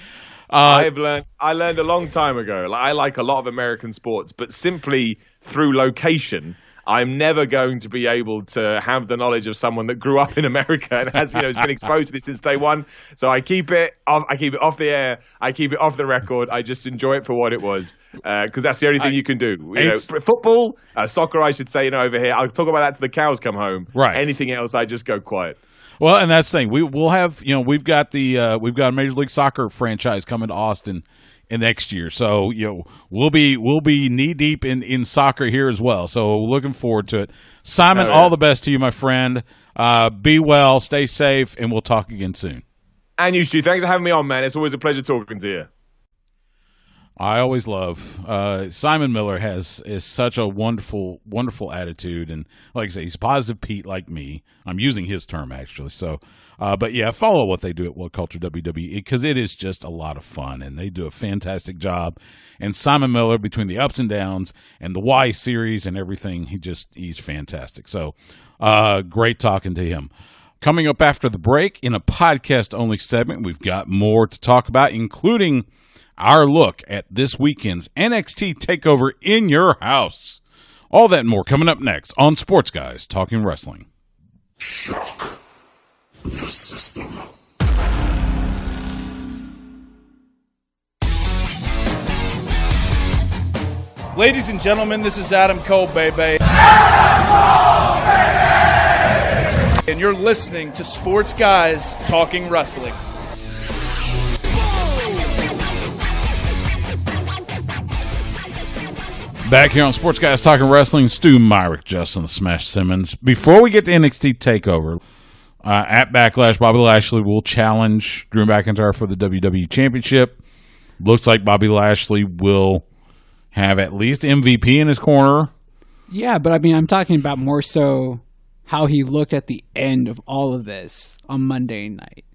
S8: I learned a long time ago. I like a lot of American sports, but simply through location, I'm never going to be able to have the knowledge of someone that grew up in America and has been exposed to this since day one. So I keep it off. I keep it off the air. I keep it off the record. I just enjoy it for what it was, because that's the only thing you can do. Football, soccer, I should say. Over here, I'll talk about that till the cows come home.
S4: Right.
S8: Anything else, I just go quiet.
S4: Well, and that's the thing. We'll have we've got a Major League Soccer franchise coming to Austin in next year, so we'll be knee deep in soccer here as well. So looking forward to it. Simon, all the best to you, my friend. Be well, stay safe, and we'll talk again soon.
S8: And you, Stu, thanks for having me on, man. It's always a pleasure talking to you.
S4: I always love Simon Miller is such a wonderful attitude, and like I say, he's positive Pete like me. I'm using his term actually. So, but yeah, follow what they do at WhatCulture WWE, because it is just a lot of fun, and they do a fantastic job. And Simon Miller, between the ups and downs and the Y series and everything, he's fantastic. So, great talking to him. Coming up after the break in a podcast only segment, we've got more to talk about, including our look at this weekend's NXT TakeOver in your house. All that and more coming up next on Sports Guys Talking Wrestling.
S6: Shock the system.
S7: Ladies and gentlemen, this is Adam Cole, baby. And you're listening to Sports Guys Talking Wrestling.
S4: Back here on Sports Guys Talking Wrestling, Stu Myrick, Justin the Smash Simmons. Before we get to NXT TakeOver, at Backlash, Bobby Lashley will challenge Drew McIntyre for the WWE Championship. Looks like Bobby Lashley will have at least MVP in his corner.
S5: Yeah, but I mean, I'm talking about more so how he looked at the end of all of this on Monday night.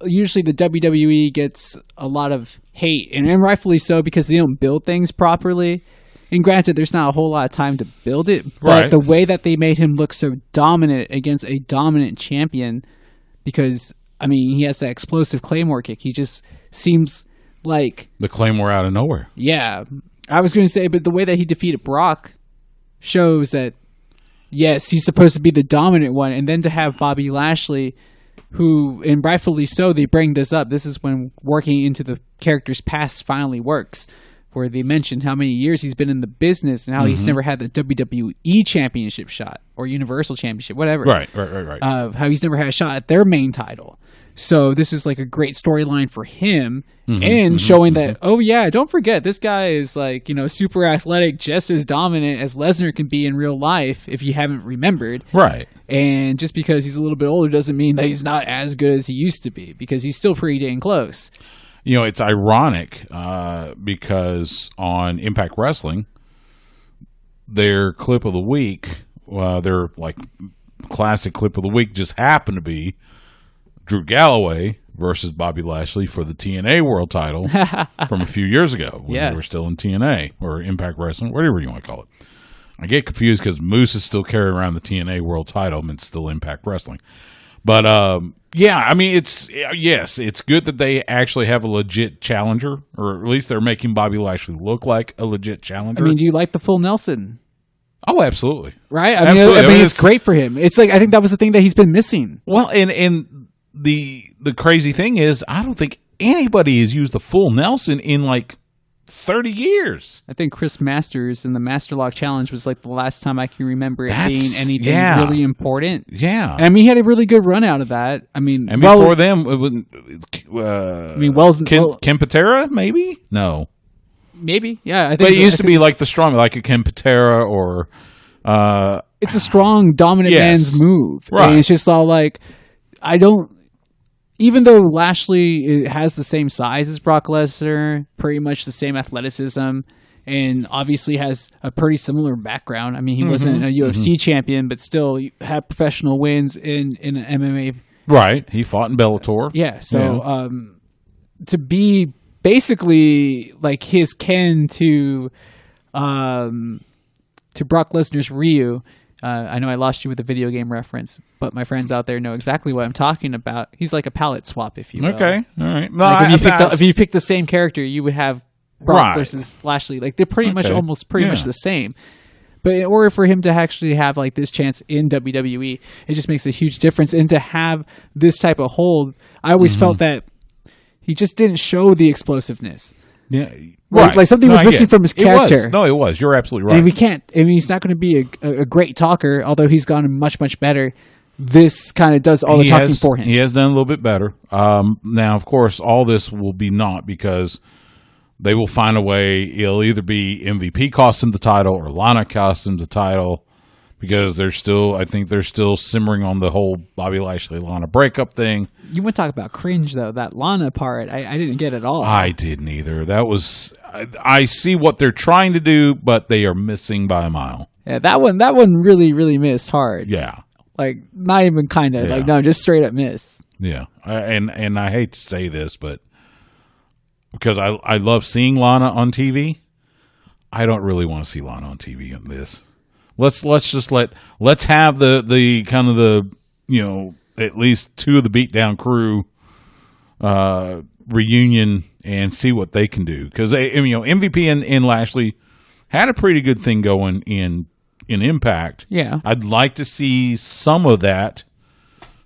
S5: Usually the WWE gets a lot of hate, and rightfully so, because they don't build things properly. And granted, there's not a whole lot of time to build it, but
S4: right.
S5: The way that they made him look so dominant against a dominant champion, because, I mean, he has that explosive Claymore kick. He just seems like...
S4: The Claymore out of nowhere.
S5: Yeah. I was going to say, but the way that he defeated Brock shows that, yes, he's supposed to be the dominant one, and then to have Bobby Lashley, who, and rightfully so, they bring this up. This is when working into the character's past finally works, where they mentioned how many years he's been in the business and how he's never had the WWE Championship shot or Universal Championship, whatever.
S4: Right.
S5: How he's never had a shot at their main title. So this is like a great storyline for him, and showing that, oh yeah, don't forget, this guy is like, super athletic, just as dominant as Lesnar can be in real life, if you haven't remembered.
S4: Right.
S5: And just because he's a little bit older doesn't mean that he's not as good as he used to be, because he's still pretty dang close.
S4: It's ironic because on Impact Wrestling, their clip of the week, their like classic clip of the week, just happened to be Drew Galloway versus Bobby Lashley for the TNA World Title from a few years ago when they were still in TNA or Impact Wrestling, whatever you want to call it. I get confused because Moose is still carrying around the TNA World Title and it's still Impact Wrestling. But yeah, I mean, it's good that they actually have a legit challenger, or at least they're making Bobby Lashley look like a legit challenger.
S5: I mean, do you like the full Nelson?
S4: Oh, absolutely.
S5: Right?
S4: Absolutely.
S5: I mean, it's great for him. It's like, I think that was the thing that he's been missing.
S4: Well, and the crazy thing is, I don't think anybody has used the full Nelson in like 30 years.
S5: I think Chris Masters in the Master Lock Challenge was like the last time I can remember it being anything really important.
S4: Yeah.
S5: And I mean, he had a really good run out of that. I mean,
S4: and before them, it was, Ken Patera, maybe? No.
S5: Maybe, yeah. I think,
S4: but it used to be like the strong, like a Ken Patera or...
S5: it's a strong, dominant man's move.
S4: Right.
S5: And it's just all like, I don't... Even though Lashley has the same size as Brock Lesnar, pretty much the same athleticism, and obviously has a pretty similar background. I mean, he wasn't a UFC champion, but still had professional wins in an MMA.
S4: Right. He fought in Bellator.
S5: Yeah. So to be basically like his kin to Brock Lesnar's Ryu. I know I lost you with a video game reference, but my friends out there know exactly what I'm talking about. He's like a palette swap, if you will.
S4: Okay, all right. No,
S5: Like if you pick the same character, you would have Brock versus Lashley. Like they're pretty much much the same. But in order for him to actually have like this chance in WWE, it just makes a huge difference. And to have this type of hold, I always felt that he just didn't show the explosiveness.
S4: Yeah.
S5: Like something was missing from his character.
S4: It was. You're absolutely right.
S5: And we can't. I mean, he's not going to be a great talker, although he's gotten much better. This kind of does all the talking for him.
S4: He has done a little bit better. Now, of course, all this will be not because they will find a way. It'll either be MVP costs him the title or Lana costs him the title because I think they're still simmering on the whole Bobby Lashley-Lana breakup thing.
S5: You want to talk about cringe, though. That Lana part, I didn't get at all.
S4: I didn't either. That was... I see what they're trying to do, but they are missing by a mile.
S5: Yeah, that one really, really missed hard.
S4: Yeah.
S5: Like, not even kind of.
S4: Yeah.
S5: Like, no, just straight up miss.
S4: Yeah. And I hate to say this, but because I love seeing Lana on TV, I don't really want to see Lana on TV in this. Let's have the kind of the, at least two of the beatdown crew reunion and see what they can do. Because MVP and Lashley had a pretty good thing going in Impact.
S5: Yeah.
S4: I'd like to see some of that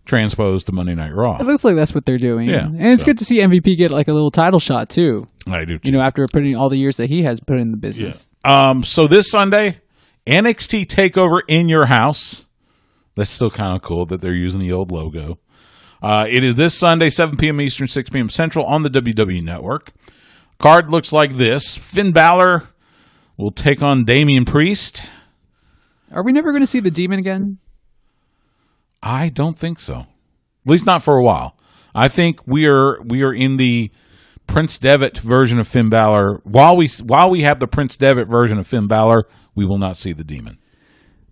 S4: transposed to Monday Night Raw.
S5: It looks like that's what they're doing.
S4: Yeah.
S5: And it's good to see MVP get like a little title shot too.
S4: I do too.
S5: After putting all the years that he has put in the business.
S4: Yeah. So this Sunday, NXT TakeOver in your house. That's still kind of cool that they're using the old logo. It is this Sunday, 7 p.m. Eastern, 6 p.m. Central on the WWE Network. Card looks like this. Finn Balor will take on Damian Priest.
S5: Are we never going to see the Demon again?
S4: I don't think so. At least not for a while. I think we are in the Prince Devitt version of Finn Balor. While we have the Prince Devitt version of Finn Balor, we will not see the Demon.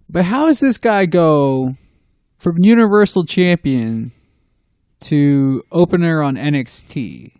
S5: But how does this guy go from Universal Champion to opener on NXT?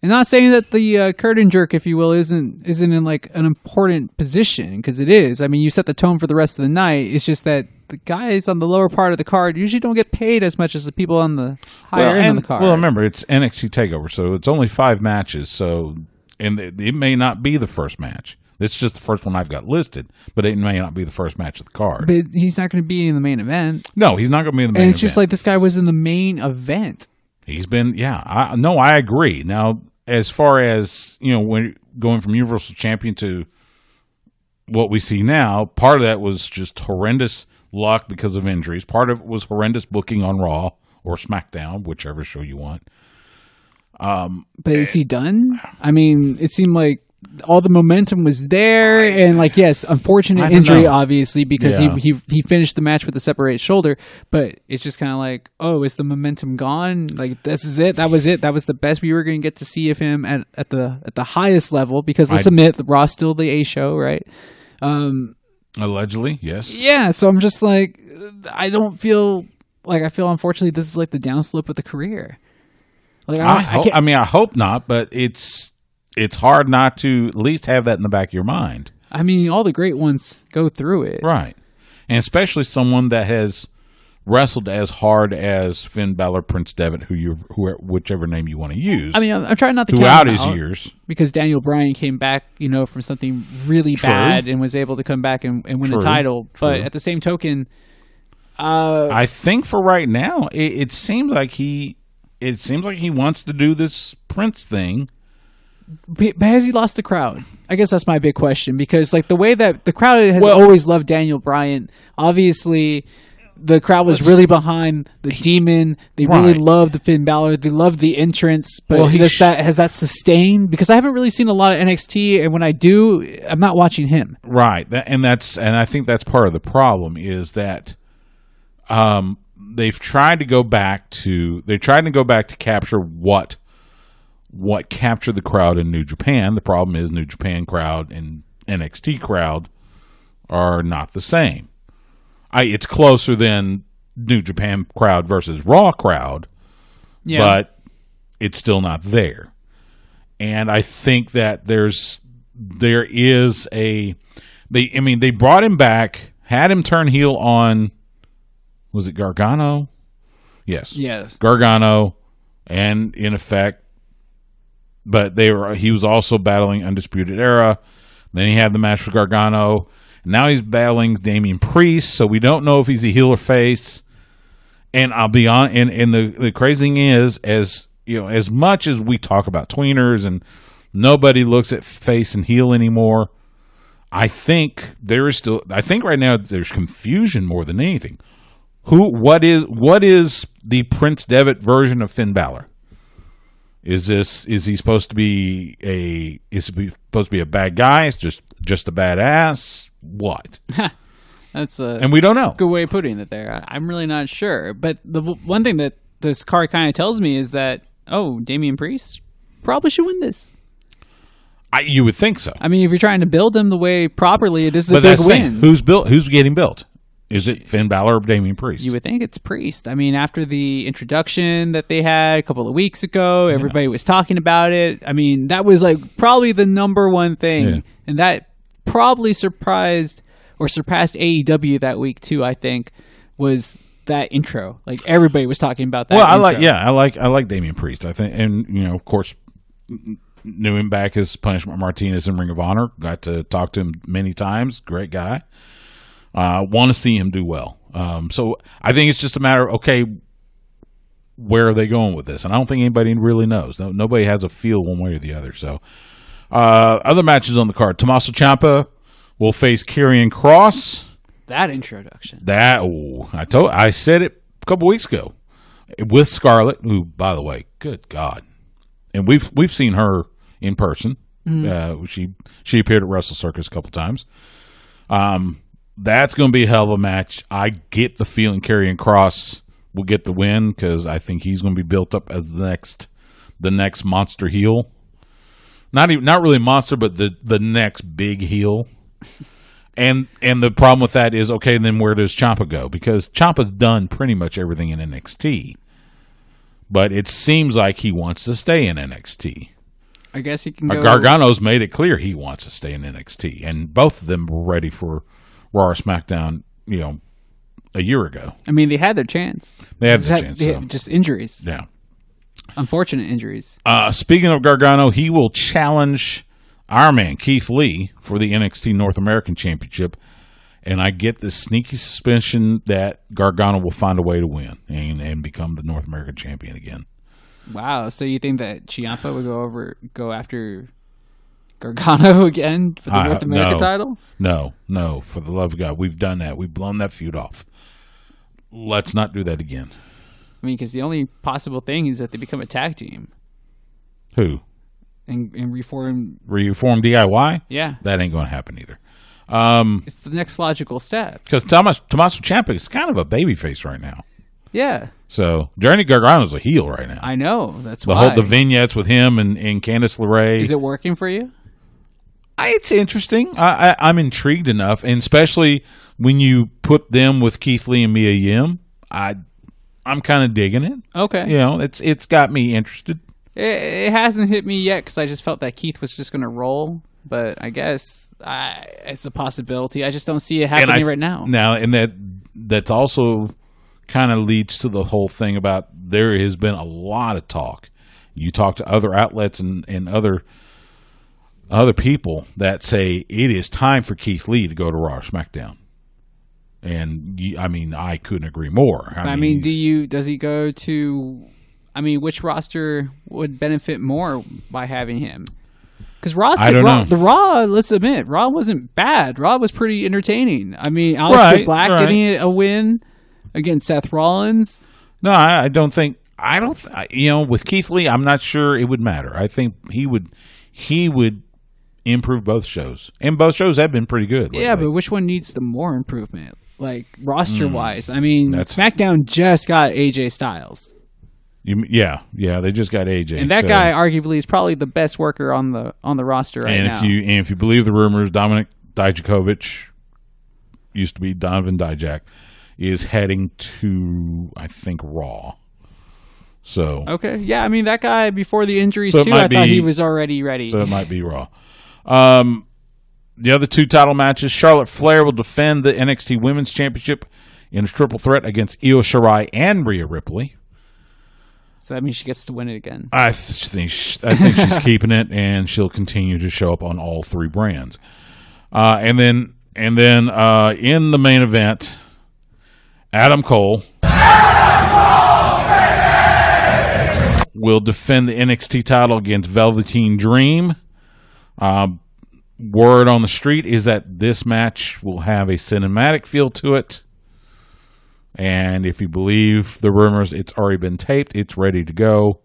S5: And not saying that the curtain jerk, if you will, isn't in like an important position, because it is. I mean, you set the tone for the rest of the night. It's just that the guys on the lower part of the card usually don't get paid as much as the people on the higher end of the card.
S4: Well, remember, it's NXT TakeOver, so it's only 5 matches. So, and it may not be the first match. It's just the first one I've got listed, but it may not be the first match of the card.
S5: But he's not going to be in the main event.
S4: No, he's not going to be in the main event.
S5: And it's just like this guy was in the main event.
S4: He's been, I agree. Now, as far as, when going from Universal Champion to what we see now, part of that was just horrendous luck because of injuries. Part of it was horrendous booking on Raw or SmackDown, whichever show you want.
S5: But is he done? I mean, it seemed like all the momentum was there, and like, yes, unfortunate injury, obviously, because he finished the match with a separated shoulder. But it's just kind of like, oh, is the momentum gone? Like, this is it. That was it. That was the best we were going to get to see of him at the highest level. Because let's admit, the Raw's still the A show, right?
S4: Allegedly, yes.
S5: Yeah. So I'm just like, I feel unfortunately this is like the downslope of the career. Like,
S4: I hope not, but it's hard not to at least have that in the back of your mind.
S5: I mean, all the great ones go through it.
S4: Right. And especially someone that has wrestled as hard as Finn Balor, Prince Devitt, whichever name you want to use.
S5: I mean, I'm trying not to
S4: throughout
S5: count
S4: his
S5: out
S4: years.
S5: Because Daniel Bryan came back, from something really bad and was able to come back and win the title. But at the same token,
S4: I think for right now, it seems like he wants to do this Prince thing.
S5: But has he lost the crowd? I guess that's my big question, because like the way that the crowd has always loved Daniel Bryan, obviously the crowd was really behind the Demon. They really loved the Finn Balor. They loved the entrance. But has that sustained? Because I haven't really seen a lot of NXT, and when I do, I'm not watching him.
S4: Right, and I think that's part of the problem is that they've tried to go back to capture what what captured the crowd in New Japan. The problem is New Japan crowd and NXT crowd are not the same. It's closer than New Japan crowd versus Raw crowd, but it's still not there. And I think that there is they brought him back, had him turn heel on, was it Gargano? Yes. Gargano, and in effect, but he was also battling Undisputed Era. Then he had the match with Gargano. Now he's battling Damian Priest, so we don't know if he's a heel or face. And I'll be on. And the crazy thing is, as much as we talk about tweeners and nobody looks at face and heel anymore, I think right now there's confusion more than anything. What is the Prince Devitt version of Finn Balor? Is he supposed to be a bad guy? It's just a badass? What?
S5: That's
S4: and we don't know.
S5: Good way of putting it there. I'm really not sure. But the one thing that this card kind of tells me is that, Damian Priest probably should win this.
S4: You would think so.
S5: I mean, if you're trying to build him the way properly, this is a big
S4: that's
S5: win.
S4: Who's getting built? Is it Finn Balor or Damian Priest?
S5: You would think it's Priest. I mean, after the introduction that they had a couple of weeks ago, everybody was talking about it. I mean, that was like probably the number one thing.
S4: Yeah.
S5: And that probably surpassed AEW that week too, I think, was that intro. Like everybody was talking about that.
S4: Well,
S5: intro.
S4: I like Damian Priest. I think, and of course, knew him back as Punishment Martinez in Ring of Honor. Got to talk to him many times. Great guy. Want to see him do well. So I think it's just a matter of, okay, where are they going with this? And I don't think anybody really knows. Nobody has a feel one way or the other. So other matches on the card. Tommaso Ciampa will face Karrion Kross.
S5: That introduction.
S4: I said it a couple weeks ago with Scarlett, who, by the way, good God, and we've seen her in person. Mm-hmm. She appeared at Wrestle Circus a couple times. That's going to be a hell of a match. I get the feeling Karrion Kross will get the win because I think he's going to be built up as the next monster heel. Not really monster, but the next big heel. And the problem with that is, okay, then where does Ciampa go? Because Ciampa's done pretty much everything in NXT, but it seems like he wants to stay in NXT.
S5: I guess he can go.
S4: Gargano's made it clear he wants to stay in NXT, and both of them were ready for Raw or SmackDown, a year ago.
S5: I mean, they had their chance.
S4: They had their chance.
S5: Just injuries.
S4: Yeah.
S5: Unfortunate injuries.
S4: Speaking of Gargano, he will challenge our man, Keith Lee, for the NXT North American Championship. And I get this sneaky suspicion that Gargano will find a way to win and become the North American champion again.
S5: Wow. So you think that Ciampa would go after Gargano again for the North American title?
S4: No. For the love of God. We've done that. We've blown that feud off. Let's not do that again.
S5: I mean, because the only possible thing is that they become a tag team.
S4: Who?
S5: And reform
S4: DIY?
S5: Yeah.
S4: That ain't going to happen either.
S5: It's the next logical step.
S4: Because Tommaso Ciampa is kind of a babyface right now.
S5: Yeah.
S4: So Johnny Gargano's a heel right now.
S5: I know. That's why.
S4: The vignettes with him and Candice LeRae.
S5: Is it working for you?
S4: It's interesting. I'm intrigued enough, and especially when you put them with Keith Lee and Mia Yim, I'm kind of digging it.
S5: Okay.
S4: It's got me interested.
S5: It hasn't hit me yet because I just felt that Keith was just going to roll. But I guess it's a possibility. I just don't see it happening right now.
S4: And that's also kind of leads to the whole thing about there has been a lot of talk. You talk to other outlets and other people that say it is time for Keith Lee to go to Raw or SmackDown. And I couldn't agree more.
S5: Does he go to? Which roster would benefit more by having him? Because
S4: I don't know.
S5: The Raw, let's admit, Raw wasn't bad. Raw was pretty entertaining. Aleister Black getting a win against Seth Rollins.
S4: No, I don't think. With Keith Lee, I'm not sure it would matter. I think he would improve both shows, and both shows have been pretty good lately.
S5: Yeah, but which one needs the more improvement, like roster wise? SmackDown just got AJ Styles.
S4: Yeah, they just got AJ.
S5: And that guy arguably is probably the best worker on the roster right now.
S4: If you believe the rumors, Dominic Dijakovic, used to be Donovan Dijak, is heading to, I think, Raw. So
S5: okay, yeah, I mean that guy before the injuries
S4: so
S5: too. I thought he was already ready.
S4: So it might be Raw. The other two title matches: Charlotte Flair will defend the NXT Women's Championship in a triple threat against Io Shirai and Rhea Ripley.
S5: So that means she gets to win it again.
S4: I think she's keeping it, and she'll continue to show up on all three brands. And then in the main event, Adam Cole will defend the NXT title against Velveteen Dream. Word on the street is that this match will have a cinematic feel to it. And if you believe the rumors, it's already been taped. It's ready to go.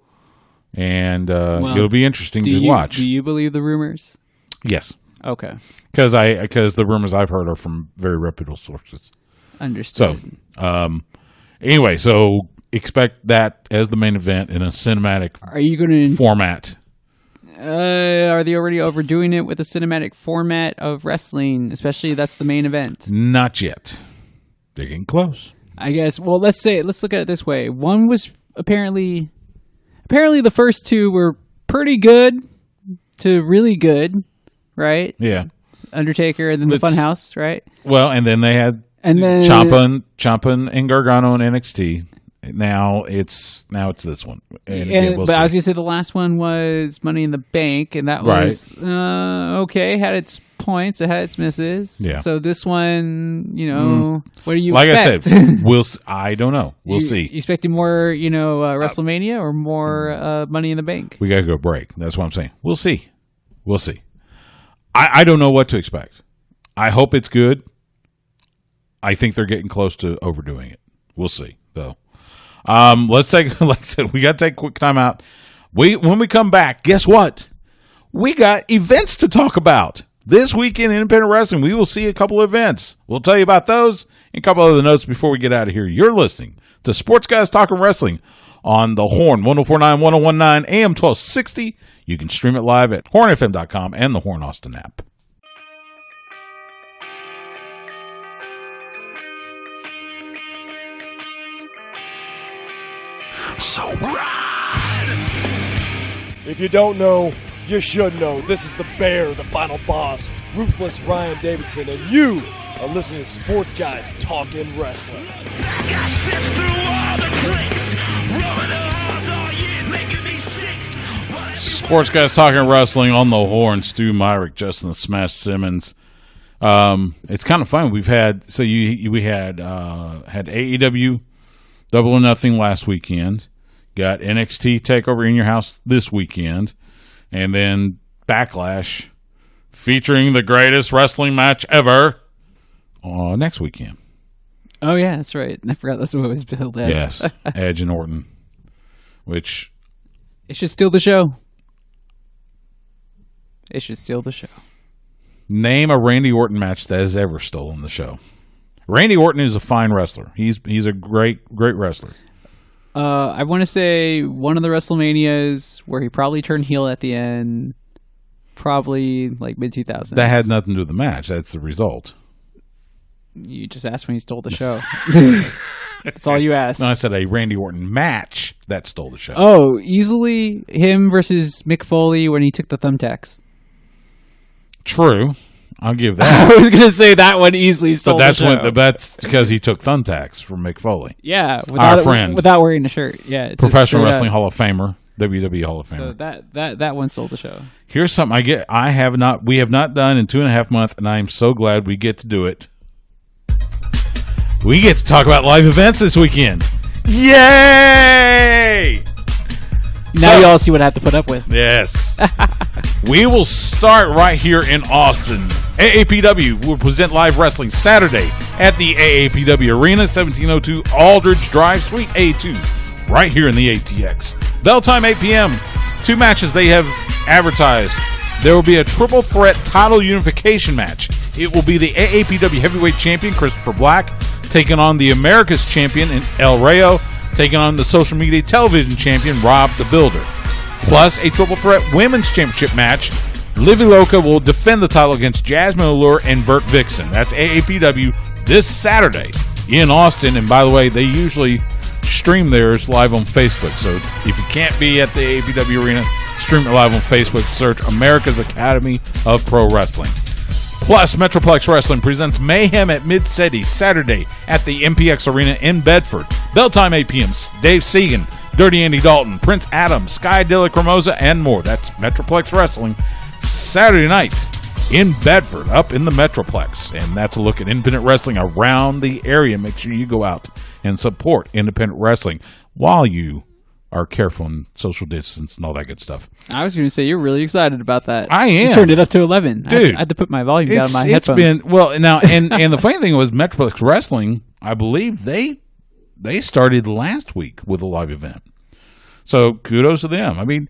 S4: And it'll be interesting to watch.
S5: Do you believe the rumors?
S4: Yes.
S5: Okay.
S4: Because the rumors I've heard are from very reputable sources.
S5: Understood.
S4: So, anyway, so expect that as the main event in a cinematic format.
S5: Are they already overdoing it with a cinematic format of wrestling? Especially that's the main event.
S4: Not yet. They're getting close.
S5: I guess. Well, let's look at it this way. One was apparently the first two were pretty good to really good, right?
S4: Yeah.
S5: Undertaker and then the Funhouse, right?
S4: Well, and then they had Ciampa and Gargano in NXT. Now it's this one.
S5: But I was gonna say the last one was Money in the Bank, and that was okay. Had its points, it had its misses.
S4: Yeah.
S5: So this one, what do you
S4: Like
S5: expect?
S4: I said, I don't know. We'll see.
S5: You expecting more, WrestleMania or more Money in the Bank?
S4: We gotta go break. That's what I'm saying. We'll see. I don't know what to expect. I hope it's good. I think they're getting close to overdoing it. We'll see, though. Let's take, like I said, we got to take a quick time out. When we come back, guess what? We got events to talk about. This weekend in independent wrestling, we will see a couple of events. We'll tell you about those and a couple other notes before we get out of here. You're listening to Sports Guys Talking Wrestling on the Horn, 104.9, 101.9, AM 1260. You can stream it live at hornfm.com and the Horn Austin app.
S6: So ride!
S9: If you don't know, you should know. This is the Bear, the final boss, Ruthless Ryan Davidson, and you are listening to Sports Guys Talking Wrestling.
S4: Sports Guys Talking Wrestling on the Horn. Stu Myrick, Justin the Smash Simmons. It's kind of fun. We had AEW Double or Nothing last weekend. Got NXT TakeOver in your house this weekend. And then Backlash featuring the greatest wrestling match ever next weekend.
S5: Oh, yeah, that's right. I forgot that's what it was billed as.
S4: Yes, Edge and Orton. Which...
S5: It should steal the show. It should steal the show.
S4: Name a Randy Orton match that has ever stolen the show. Randy Orton is a fine wrestler. He's a great wrestler.
S5: I want to say one of the WrestleManias where he probably turned heel at the end, probably like mid-2000s.
S4: That had nothing to do with the match. That's the result.
S5: You just asked when he stole the show. That's all you asked.
S4: No, I said a Randy Orton match that stole the show.
S5: Oh, easily him versus Mick Foley when he took the thumbtacks.
S4: True. I'll give that.
S5: I was going to say that one easily stole the show.
S4: That's because he took thumbtacks from Mick Foley.
S5: Yeah.
S4: Our friend.
S5: Without wearing a shirt. Yeah.
S4: Professional Wrestling Hall of Famer. WWE Hall of Famer.
S5: So that one stole the show.
S4: Here's something we have not done in 2.5 months, and I am so glad we get to do it. We get to talk about live events this weekend. Yay!
S5: Now you all see what I have to put up with.
S4: Yes. We will start right here in Austin. AAPW will present live wrestling Saturday at the AAPW Arena, 1702 Aldridge Drive, Suite A2, right here in the ATX. Bell time 8 p.m. 2 matches they have advertised. There will be a triple threat title unification match. It will be the AAPW Heavyweight Champion, Christopher Black, taking on the America's Champion in El Rayo, taking on the social media television champion Rob the Builder. Plus, a triple threat women's championship match. Livy Loca will defend the title against Jasmine Allure and Vert Vixen. That's AAPW this Saturday in Austin. And by the way, they usually stream theirs live on Facebook. So if you can't be at the AAPW arena, stream it live on Facebook. Search America's Academy of Pro Wrestling. Plus, Metroplex Wrestling presents Mayhem at Mid-City Saturday at the MPX Arena in Bedford. Bell time 8 p.m. Dave Segan, Dirty Andy Dalton, Prince Adam, Sky Dilla Cremosa, and more. That's Metroplex Wrestling Saturday night in Bedford, up in the Metroplex. And that's a look at independent wrestling around the area. Make sure you go out and support independent wrestling while you are careful and social distance and all that good stuff.
S5: I was going to say, you're really excited about that.
S4: I am.
S5: You turned it up to 11.
S4: Dude.
S5: I had to put my volume down on my headphones.
S4: It's been, well, now, and the funny thing was Metroplex Wrestling, I believe they started last week with a live event. So kudos to them. I mean,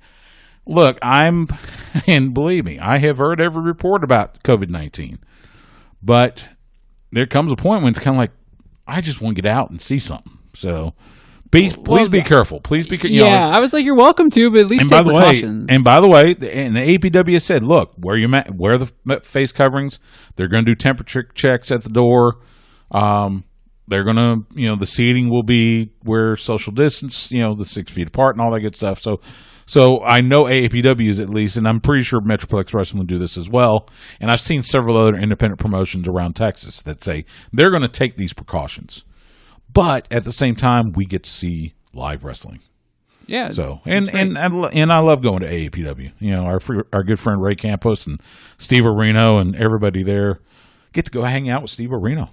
S4: look, and believe me, I have heard every report about COVID-19, but there comes a point when it's kind of like, I just want to get out and see something. So please be careful. Please be careful.
S5: Yeah, I was like, you're welcome to, but at least take precautions.
S4: And by the way, and the APW said, look, wear the face coverings. They're going to do temperature checks at the door. They're going to, the seating will be where social distance, the 6 feet apart and all that good stuff. So I know AAPW is at least, and I'm pretty sure Metroplex Wrestling will do this as well. And I've seen several other independent promotions around Texas that say they're going to take these precautions. But at the same time, we get to see live wrestling.
S5: Yeah.
S4: So and I love going to AAPW. Our good friend Ray Campos and Steve Areno and everybody there get to go hang out with Steve Areno.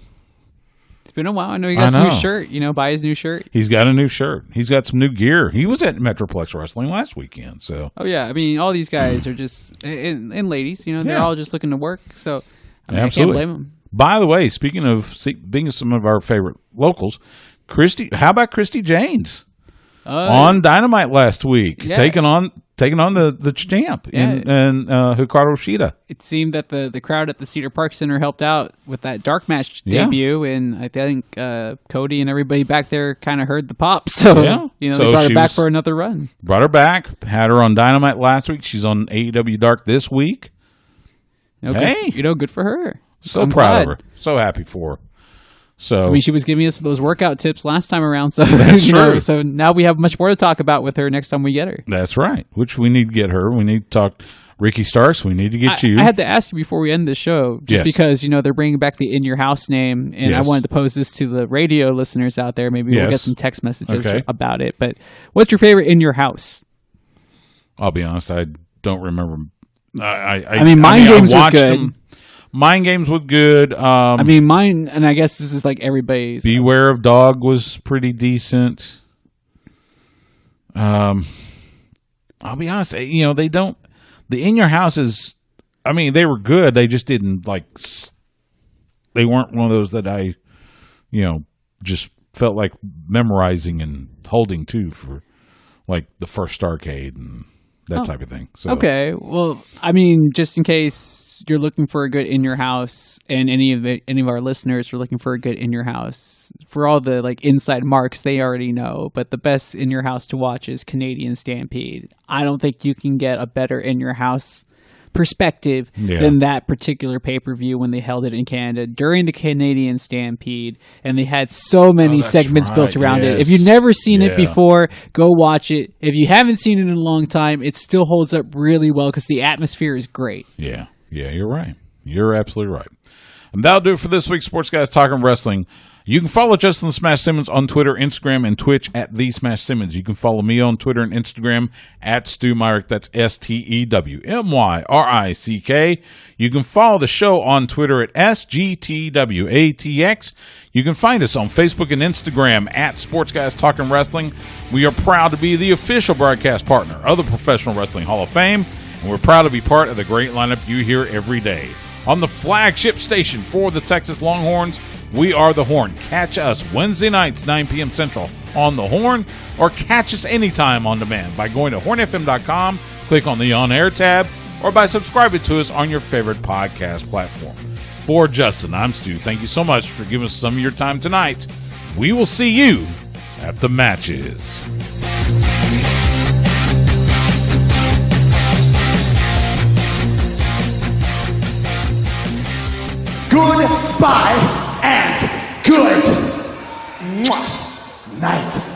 S5: It's been a while. I know he got his new shirt. Buy his new shirt.
S4: He's got a new shirt. He's got some new gear. He was at Metroplex Wrestling last weekend. So.
S5: Oh yeah, I mean, all these guys are just and ladies. They're all just looking to work. So I can't blame them.
S4: By the way, speaking of being some of our favorite locals, how about Christy Janes on Dynamite last week, taking on the champ and Hikaru Shida.
S5: It seemed that the crowd at the Cedar Park Center helped out with that dark match debut, and I think Cody and everybody back there kind of heard the pop, so they brought her back for another run.
S4: Brought her back, had her on Dynamite last week. She's on AEW Dark this week.
S5: Good for her.
S4: So proud of her. So happy for her. So
S5: I mean, she was giving us those workout tips last time around. So
S4: that's true.
S5: So now we have much more to talk about with her next time we get her.
S4: That's right. Which we need to get her. We need to talk Ricky Starks. We need to get you.
S5: I had to ask you before we end the show, just because they're bringing back the In Your House name, and I wanted to pose this to the radio listeners out there. Maybe we'll get some text messages about it. But what's your favorite In Your House?
S4: I'll be honest. I don't remember.
S5: Mind Games was good.
S4: Mind Games was good.
S5: Mine, and I guess this is like everybody's.
S4: Beware of Dog was pretty decent. I'll be honest. They don't. The In Your Houses. They were good. They just didn't They weren't one of those that I, just felt like memorizing and holding to for, like the first Starrcade and that type of thing. So. Okay,
S5: well, just in case you're looking for a good In Your House, and any of our listeners are looking for a good In Your House, for all the inside marks, they already know. But the best In Your House to watch is Canadian Stampede. I don't think you can get a better In Your House perspective than that particular pay-per-view when they held it in Canada during the Canadian Stampede, and they had so many segments built around it. If you've never seen it before, go watch it. If you haven't seen it in a long time, it still holds up really well because the atmosphere is great.
S4: Yeah, you're right. You're absolutely right. And that'll do it for this week's Sports Guys Talking Wrestling. You can follow Justin the Smash Simmons on Twitter, Instagram, and Twitch at The Smash Simmons. You can follow me on Twitter and Instagram at Stu Myrick. That's STEWMYRICK. You can follow the show on Twitter at SGTWATX. You can find us on Facebook and Instagram at Sports Guys Talking Wrestling. We are proud to be the official broadcast partner of the Professional Wrestling Hall of Fame, and we're proud to be part of the great lineup you hear every day. On the flagship station for the Texas Longhorns, we are The Horn. Catch us Wednesday nights, 9 p.m. Central on The Horn, or catch us anytime on demand by going to hornfm.com, click on the On Air tab, or by subscribing to us on your favorite podcast platform. For Justin, I'm Stu. Thank you so much for giving us some of your time tonight. We will see you
S2: at the matches.
S10: Goodbye and good night.